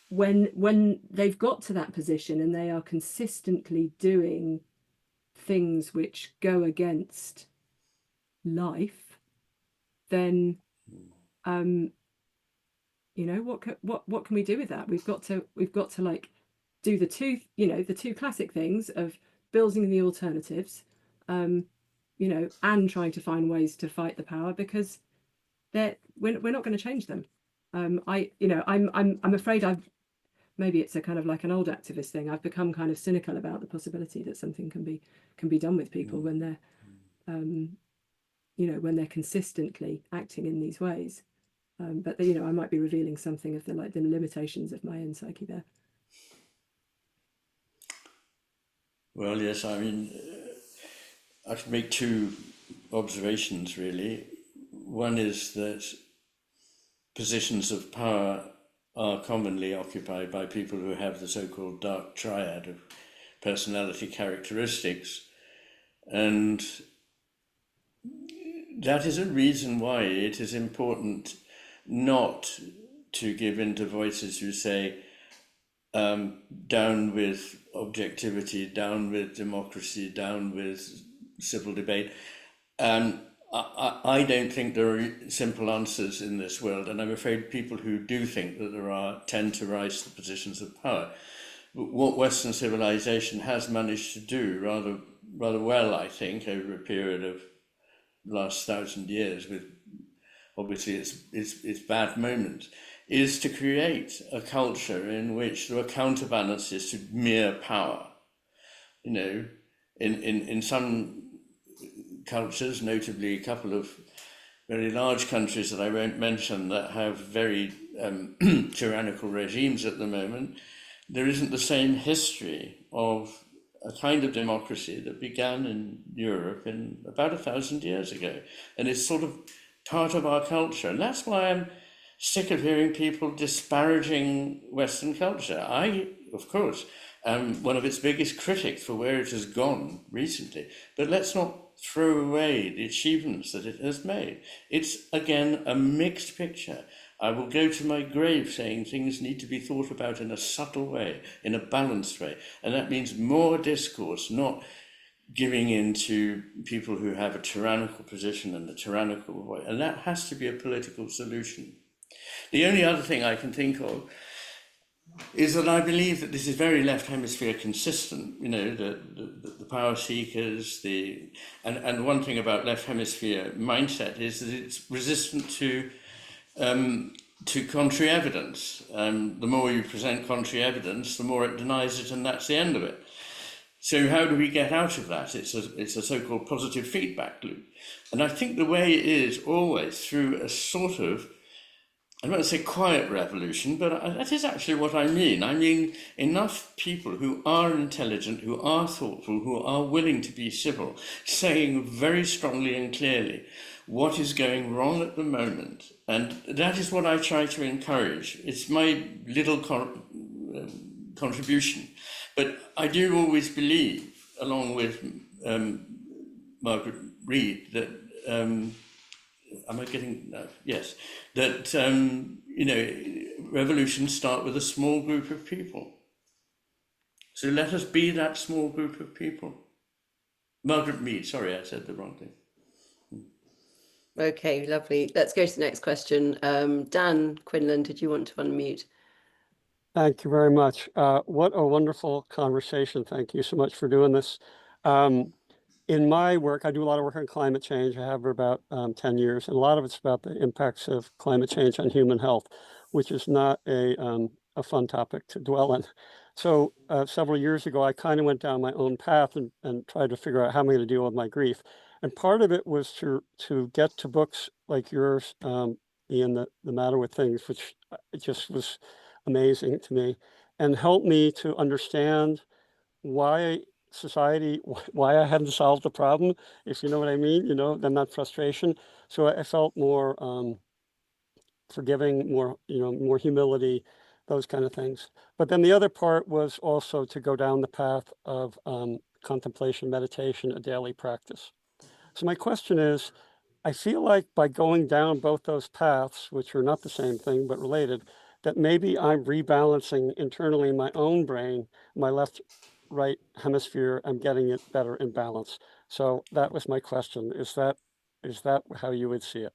when they've got to that position and they are consistently doing things which go against life, then what can we do with that? We've got to like do the two classic things of building the alternatives, and trying to find ways to fight the power, because we're not going to change them. I'm afraid maybe it's a kind of like an old activist thing. I've become kind of cynical about the possibility that something can be done with people when they're when they're consistently acting in these ways. But I might be revealing something of the limitations of my own psyche there. Well, yes, I mean, I should make two observations, really. One is that positions of power are commonly occupied by people who have the so-called dark triad of personality characteristics. And that is a reason why it is important not to give in to voices who say, down with objectivity, down with democracy, down with civil debate. I don't think there are simple answers in this world, and I'm afraid people who do think that there are tend to rise to positions of power. What Western civilization has managed to do rather well, I think, over a period of the last 1,000 years, with obviously its bad moments, is to create a culture in which there are counterbalances to mere power. You know, in some cultures, notably a couple of very large countries that I won't mention that have very tyrannical regimes at the moment, there isn't the same history of a kind of democracy that began in Europe in about 1,000 years ago. And it's sort of part of our culture. And that's why I'm sick of hearing people disparaging Western culture. I, of course, am one of its biggest critics for where it has gone recently. But let's not throw away the achievements that it has made. It's, again, a mixed picture. I will go to my grave saying things need to be thought about in a subtle way, in a balanced way. And that means more discourse, not giving in to people who have a tyrannical position and a tyrannical voice. And that has to be a political solution. The only other thing I can think of is that I believe that this is very left hemisphere consistent, you know, the power seekers, and one thing about left hemisphere mindset is that it's resistant to contrary evidence. The more you present contrary evidence, the more it denies it, and that's the end of it. So how do we get out of that? It's a so-called positive feedback loop. And I think the way is always through a sort of, I don't want to say quiet revolution, but that is actually what I mean. I mean enough people who are intelligent, who are thoughtful, who are willing to be civil, saying very strongly and clearly what is going wrong at the moment. And that is what I try to encourage. It's my little contribution. But I do always believe, along with Margaret Reed, that am I getting no? Yes, that you know, revolutions start with a small group of people. So let us be that small group of people. Margaret Mead, sorry, I said the wrong thing. Okay, lovely. Let's go to the next question. Dan Quinlan, did you want to unmute? Thank you very much. What a wonderful conversation. Thank you so much for doing this. In my work, I do a lot of work on climate change. I have for about 10 years, and a lot of it's about the impacts of climate change on human health, which is not a fun topic to dwell on. So several years ago, I kind of went down my own path and tried to figure out how I'm going to deal with my grief. And part of it was to get to books like yours, Iain, The Matter with Things, which it just was amazing to me, and help me to understand why society, why I hadn't solved the problem, if you know what I mean, you know, then that frustration. So I felt more forgiving, more, you know, more humility, those kind of things. But then the other part was also to go down the path of contemplation, meditation, a daily practice. So my question is, I feel like by going down both those paths, which are not the same thing, but related, that maybe I'm rebalancing internally in my own brain, my left, right hemisphere, I'm getting it better in balance. So that was my question. Is that how you would see it?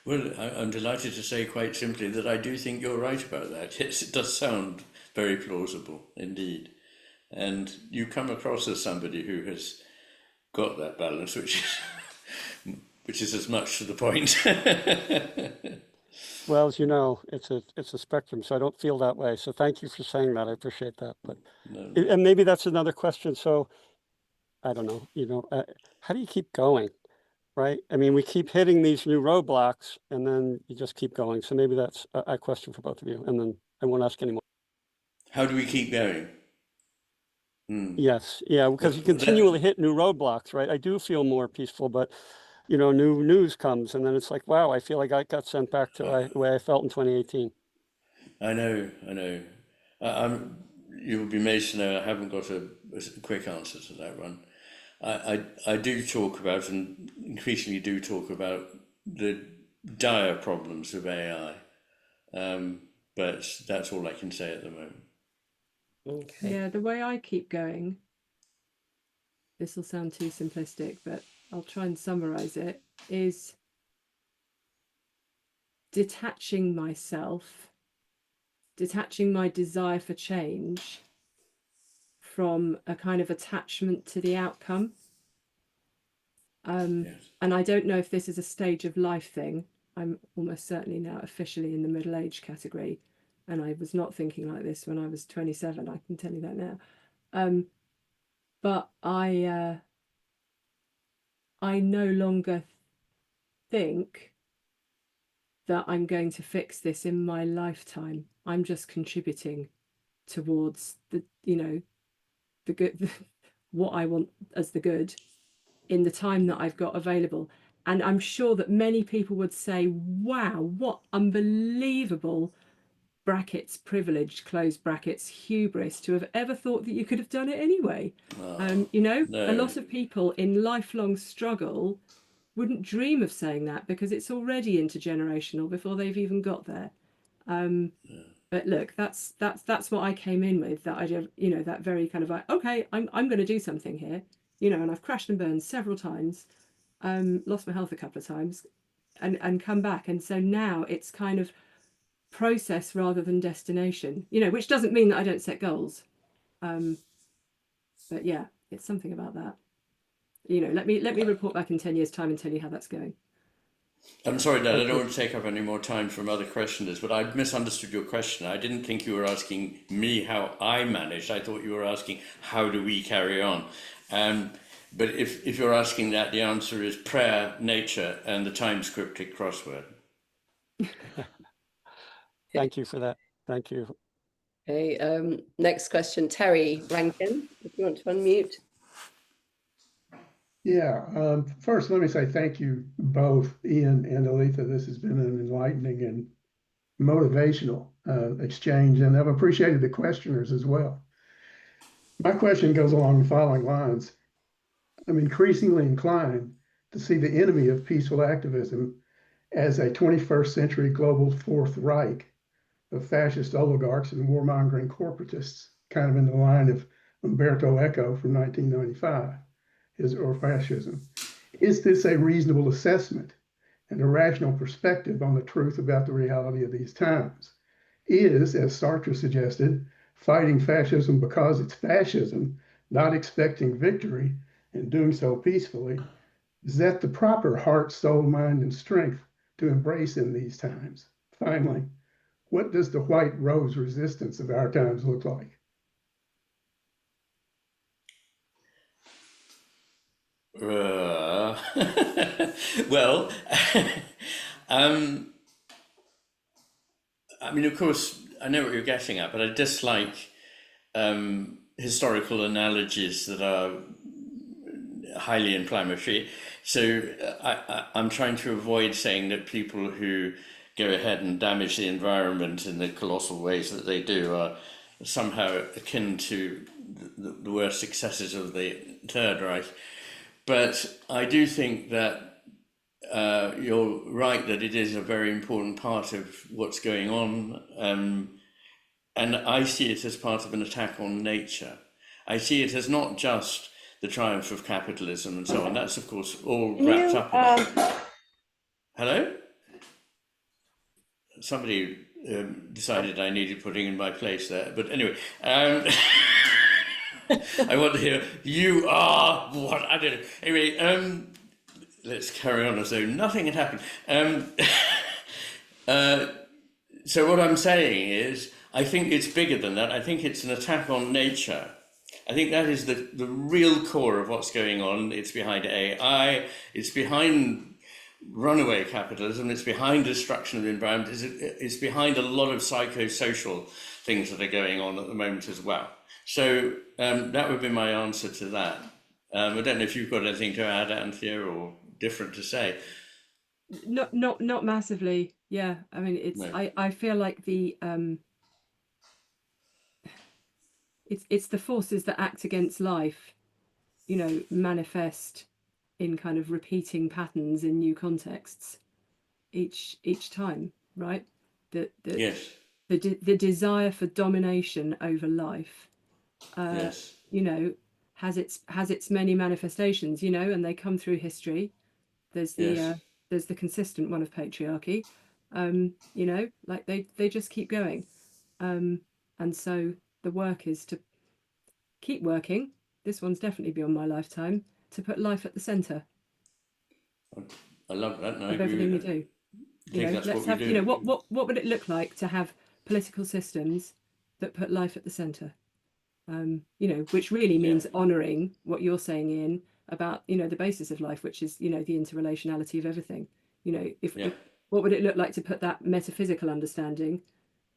Well, I'm delighted to say quite simply that I do think you're right about that. Yes, it does sound very plausible indeed. And you come across as somebody who has got that balance, which is as much to the point. Well, as you know, it's a spectrum, so I don't feel that way. So thank you for saying that. I appreciate that. But No. and maybe that's another question. So I don't know. You know, how do you keep going, right? I mean, we keep hitting these new roadblocks, and then you just keep going. So maybe that's a question for both of you, and then I won't ask anymore. How do we keep going? Yes, yeah, because you continually hit new roadblocks, right? I do feel more peaceful, but you know, new news comes, and then it's like, wow, I feel like I got sent back to the way I felt in 2018. I know. You will be amazed to know I haven't got a quick answer to that one. I do talk about, and increasingly do talk about, the dire problems of AI, but that's all I can say at the moment. Okay. Yeah, the way I keep going, this will sound too simplistic, but I'll try and summarize it, is detaching myself, detaching my desire for change from a kind of attachment to the outcome. Yes. And I don't know if this is a stage of life thing. I'm almost certainly now officially in the middle age category, and I was not thinking like this when I was 27. I can tell you that now. But I no longer think that I'm going to fix this in my lifetime. I'm just contributing towards the, you know, the good, what I want as the good in the time that I've got available. And I'm sure that many people would say, wow, what unbelievable brackets privilege, close brackets hubris to have ever thought that you could have done it anyway. You know, no. a lot of people in lifelong struggle wouldn't dream of saying that because it's already intergenerational before they've even got there. But look, that's what I came in with, that idea of, you know, that very kind of like, okay, I'm going to do something here, you know, and I've crashed and burned several times, lost my health a couple of times, and come back. And so now it's kind of process rather than destination, you know, which doesn't mean that I don't set goals. But yeah, it's something about that. You know, let me report back in 10 years' time and tell you how that's going. I'm sorry, Dad, I don't want to take up any more time from other questioners, but I misunderstood your question. I didn't think you were asking me how I managed. I thought you were asking how do we carry on. But if you're asking that, the answer is prayer, nature, and the Times cryptic crossword. Thank you for that. Thank you. Okay, next question, Terry Rankin, if you want to unmute. Yeah, first let me say thank you both, Iain and Aletha. This has been an enlightening and motivational exchange, and I've appreciated the questioners as well. My question goes along the following lines. I'm increasingly inclined to see the enemy of peaceful activism as a 21st century global Fourth Reich of fascist oligarchs and warmongering corporatists, kind of in the line of Umberto Eco from 1995. Or fascism. Is this a reasonable assessment and a rational perspective on the truth about the reality of these times? Is, as Sartre suggested, fighting fascism because it's fascism, not expecting victory and doing so peacefully, is that the proper heart, soul, mind, and strength to embrace in these times? Finally, what does the white rose resistance of our times look like? Well, I mean, of course, I know what you're getting at, but I dislike historical analogies that are highly inflammatory. So I'm trying to avoid saying that people who go ahead and damage the environment in the colossal ways that they do are somehow akin to the worst successes of the Third Reich. But I do think that you're right that it is a very important part of what's going on. And I see it as part of an attack on nature. I see it as not just the triumph of capitalism and so on. That's, of course, all wrapped up in it. Hello? Somebody decided I needed putting in my place there. But anyway, I want to hear, you are what? I don't know. Anyway, let's carry on as though nothing had happened. So what I'm saying is, I think it's bigger than that. I think it's an attack on nature. I think that is the real core of what's going on. It's behind AI, it's behind runaway capitalism, it's behind destruction of the environment, it's behind a lot of psychosocial things that are going on at the moment as well. So that would be my answer to that. I don't know if you've got anything to add, Anthea, or different to say. Not massively. Yeah, I mean, it's no. I feel like the it's the forces that act against life, you know, manifest in kind of repeating patterns in new contexts each time, right? Yes. The desire for domination over life, yes. You know, has its many manifestations, you know, and they come through history. There's the Yes. there's the consistent one of patriarchy. You know, like they just keep going. And so the work is to keep working. This one's definitely beyond my lifetime, to put life at the centre I love that, and I of agree everything we with that. do. I think that's Let's what we have, do. what would it look like to have political systems that put life at the centre? Which really means honouring what you're saying, Ian, about, the basis of life, which is, the interrelationality of everything. If what would it look like to put that metaphysical understanding,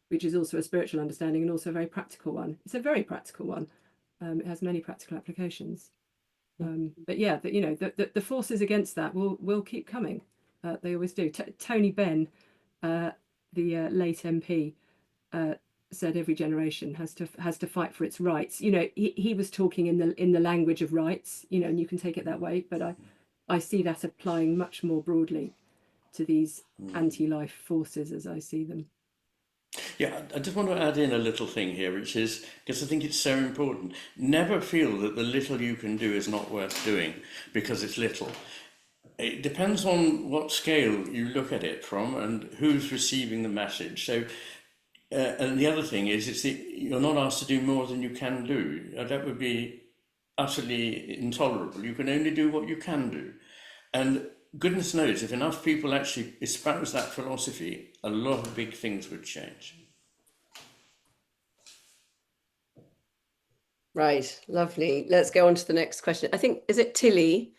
which is also a spiritual understanding and also a very practical one? It's a very practical one. It has many practical applications. But yeah, the forces against that will keep coming. They always do. Tony Benn, the late MP, said every generation has to fight for its rights. He was talking in the language of rights, and you can take it that way, but I see that applying much more broadly to these anti-life forces as I see them. Yeah, I just want to add in a little thing here, which is, because I think it's so important, never feel that the little you can do is not worth doing because it's little. It depends on what scale you look at it from and who's receiving the message. So, and the other thing is, you're not asked to do more than you can do. That would be utterly intolerable. You can only do what you can do. And goodness knows, if enough people actually espouse that philosophy, a lot of big things would change. Right, lovely. Let's go on to the next question. I think, is it Tilly?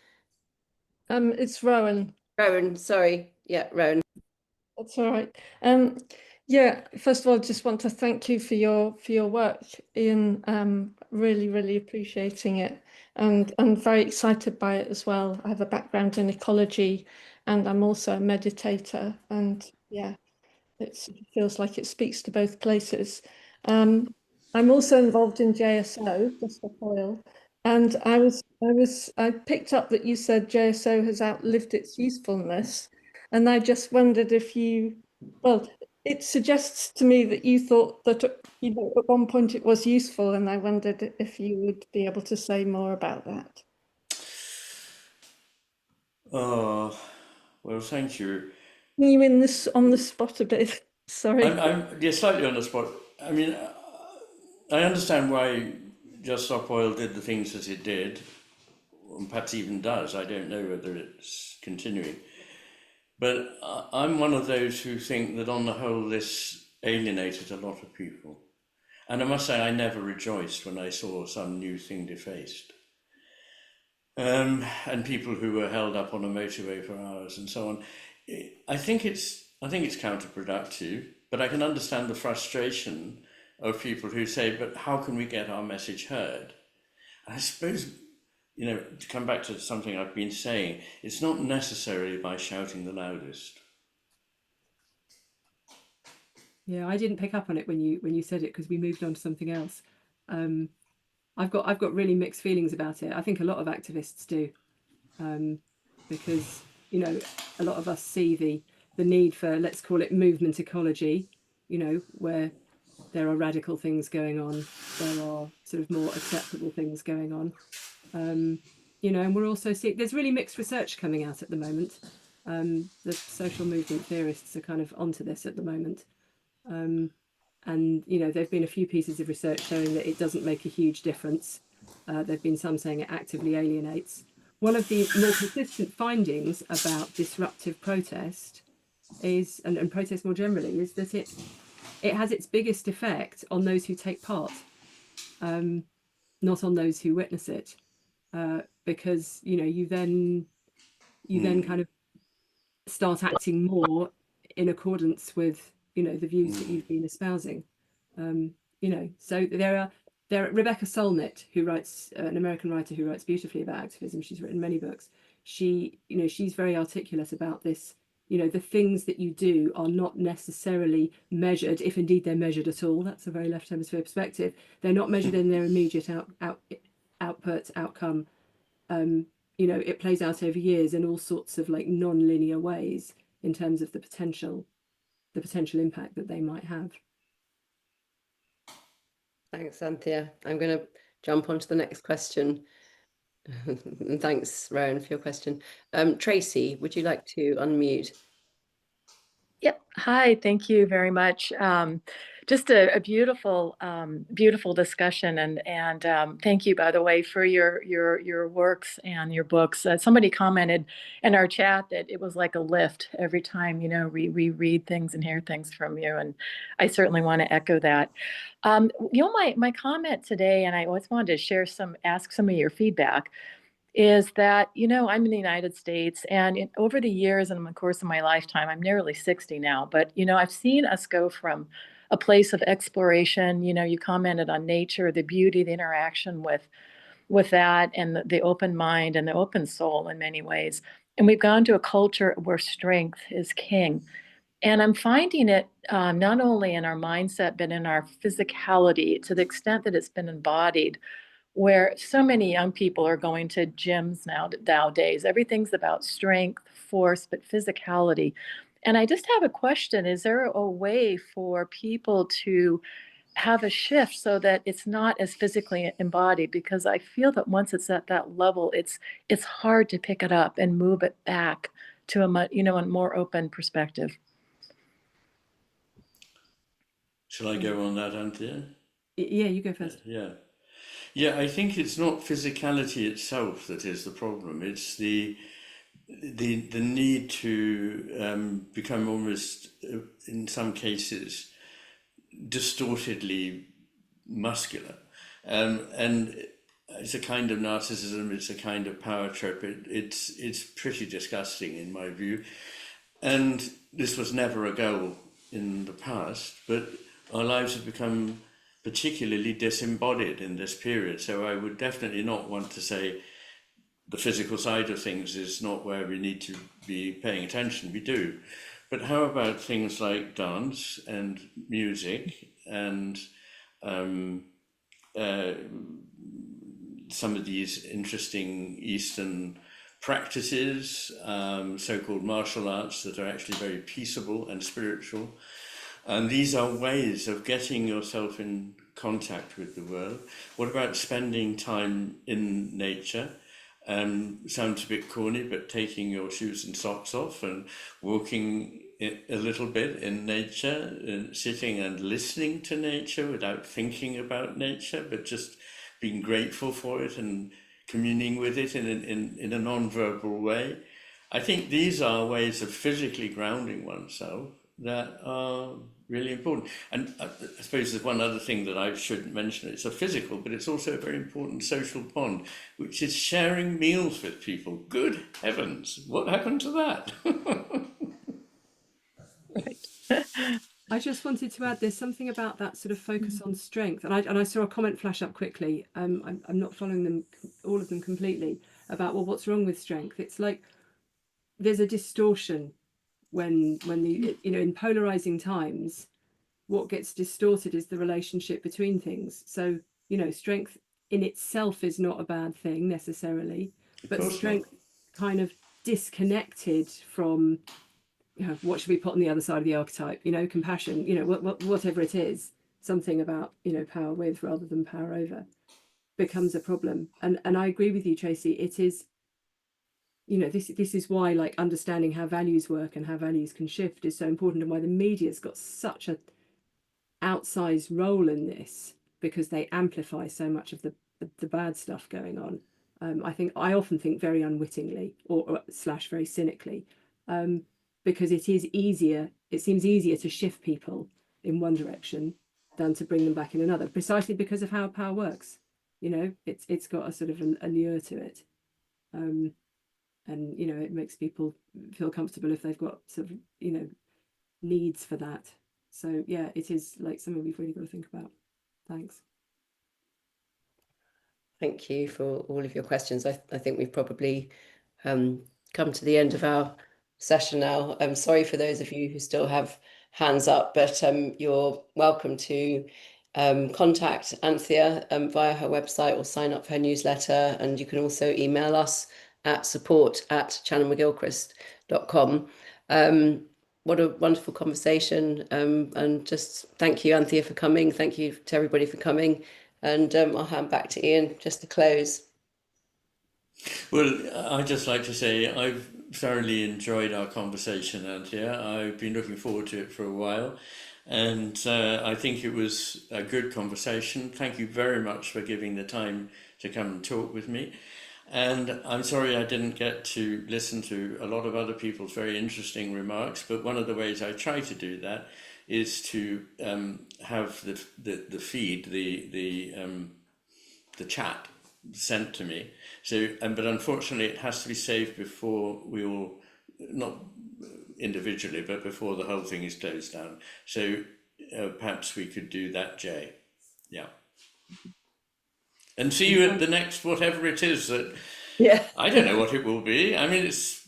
It's Rowan. Rowan, sorry. Yeah, Rowan. That's all right. Yeah, first of all, just want to thank you for your work, Ian. Really, really appreciating it, and I'm very excited by it as well. I have a background in ecology, and I'm also a meditator, and yeah, it feels like it speaks to both places. I'm also involved in JSO, Just Stop Oil, and I picked up that you said JSO has outlived its usefulness, and I just wondered if well, it suggests to me that you thought that at one point it was useful, and I wondered if you would be able to say more about that. Oh, well, thank you. You on the spot a bit. Sorry. You're slightly on the spot. I mean, I understand why Just Stop Oil did the things that it did, and perhaps even does. I don't know whether it's continuing. But I'm one of those who think that on the whole this alienated a lot of people. And I must say I never rejoiced when I saw some new thing defaced. And people who were held up on a motorway for hours and so on. I think it's counterproductive, but I can understand the frustration of people who say, but how can we get our message heard? I suppose, to come back to something I've been saying, it's not necessarily by shouting the loudest. Yeah, I didn't pick up on it when you said it because we moved on to something else. I've got really mixed feelings about it. I think a lot of activists do, because a lot of us see the need for, let's call it movement ecology, where there are radical things going on, there are sort of more acceptable things going on, and we're also seeing there's really mixed research coming out at the moment. The social movement theorists are kind of onto this at the moment. And there've been a few pieces of research showing that it doesn't make a huge difference. There've been some saying it actively alienates. One of the more consistent findings about disruptive protest is, and protest more generally, is that it has its biggest effect on those who take part, not on those who witness it, because you then kind of start acting more in accordance with the views that you've been espousing. So there are Rebecca Solnit, who writes, an American writer who writes beautifully about activism. She's written many books. She's very articulate about this. The things that you do are not necessarily measured, if indeed they're measured at all. That's a very left hemisphere perspective. They're not measured in their immediate outcome. It plays out over years in all sorts of like non-linear ways in terms of the potential impact that they might have. Thanks, Anthea. I'm going to jump on to the next question. And thanks, Rowan, for your question. Tracy, would you like to unmute? Yep. Hi, thank you very much. Just a beautiful, beautiful discussion, and thank you, by the way, for your works and your books. Somebody commented in our chat that it was like a lift every time, you know, we read things and hear things from you, and I certainly want to echo that. You know, my comment today, and I always wanted to ask some of your feedback, is that, you know, I'm in the United States, and over the years and in the course of my lifetime, I'm nearly 60 now, but, you know, I've seen us go from a place of exploration. You know, you commented on nature, the beauty, the interaction with that, and the open mind and the open soul in many ways. And we've gone to a culture where strength is king. And I'm finding it not only in our mindset, but in our physicality, to the extent that it's been embodied, where so many young people are going to gyms nowadays. Everything's about strength, force, but physicality. And I just have a question. Is there a way for people to have a shift so that it's not as physically embodied? Because I feel that once it's at that level, it's hard to pick it up and move it back to a more open perspective. Shall I go on that, Anthea? Yeah, you go first. Yeah, I think it's not physicality itself that is the problem. It's the need to become almost, in some cases, distortedly muscular. And it's a kind of narcissism, it's a kind of power trip. It's pretty disgusting in my view. And this was never a goal in the past, but our lives have become particularly disembodied in this period. So I would definitely not want to say the physical side of things is not where we need to be paying attention. We do. But how about things like dance and music and some of these interesting Eastern practices, so-called martial arts that are actually very peaceable and spiritual. And these are ways of getting yourself in contact with the world. What about spending time in nature? Sounds a bit corny, but taking your shoes and socks off and walking a little bit in nature, and sitting and listening to nature without thinking about nature, but just being grateful for it and communing with it in a non-verbal way. I think these are ways of physically grounding oneself that are really important. And I suppose there's one other thing that I should mention. It's a physical, but it's also a very important social bond, which is sharing meals with people. Good heavens, what happened to that? I just wanted to add, there's something about that sort of focus on strength, and I saw a comment flash up quickly. I'm not following them, all of them completely, about, well, what's wrong with strength? It's like there's a distortion when the, you know, in polarizing times, what gets distorted is the relationship between things. So, you know, strength in itself is not a bad thing necessarily, but strength kind of disconnected from, you know, what should we put on the other side of the archetype? You know, compassion, you know, whatever it is, something about, you know, power with rather than power over becomes a problem. And I agree with you, Tracy. It is, you know, this is why, like, understanding how values work and how values can shift is so important, and why the media's got such a outsized role in this, because they amplify so much of the bad stuff going on. I often think very unwittingly or / very cynically, because it seems easier to shift people in one direction than to bring them back in another, precisely because of how power works. You know, it's got a sort of a lure to it. And, you know, it makes people feel comfortable if they've got sort of, you know, needs for that. So, yeah, it is like something we've really got to think about. Thanks. Thank you for all of your questions. I think we've probably come to the end of our session now. I'm sorry for those of you who still have hands up, but you're welcome to contact Anthea via her website or sign up for her newsletter. And you can also email us at support@channelmcgilchrist.com. What a wonderful conversation. And just thank you, Anthea, for coming. Thank you to everybody for coming. And I'll hand back to Iain just to close. Well, I'd just like to say I've thoroughly enjoyed our conversation, Anthea. I've been looking forward to it for a while, and I think it was a good conversation. Thank you very much for giving the time to come and talk with me. And I'm sorry I didn't get to listen to a lot of other people's very interesting remarks, but one of the ways I try to do that is to have the feed, the chat sent to me. So, but unfortunately, it has to be saved before we all, not individually, but before the whole thing is closed down. So perhaps we could do that, Jay. Yeah. And see you at the next whatever it is that. Yeah. I don't know what it will be. I mean, it's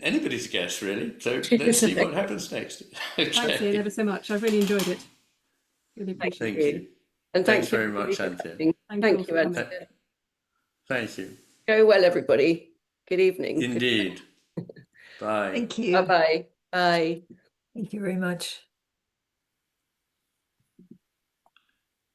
anybody's guess, really. So let's see what happens next. Okay. Thanks, Ian, ever so much. I've really enjoyed it. Really appreciate Thank you. And Thanks thank you very much, Anthea. Thank you, Anthea. Thank you. Go well, everybody. Good evening. Indeed. Bye. Thank you. Bye-bye. Bye. Thank you very much.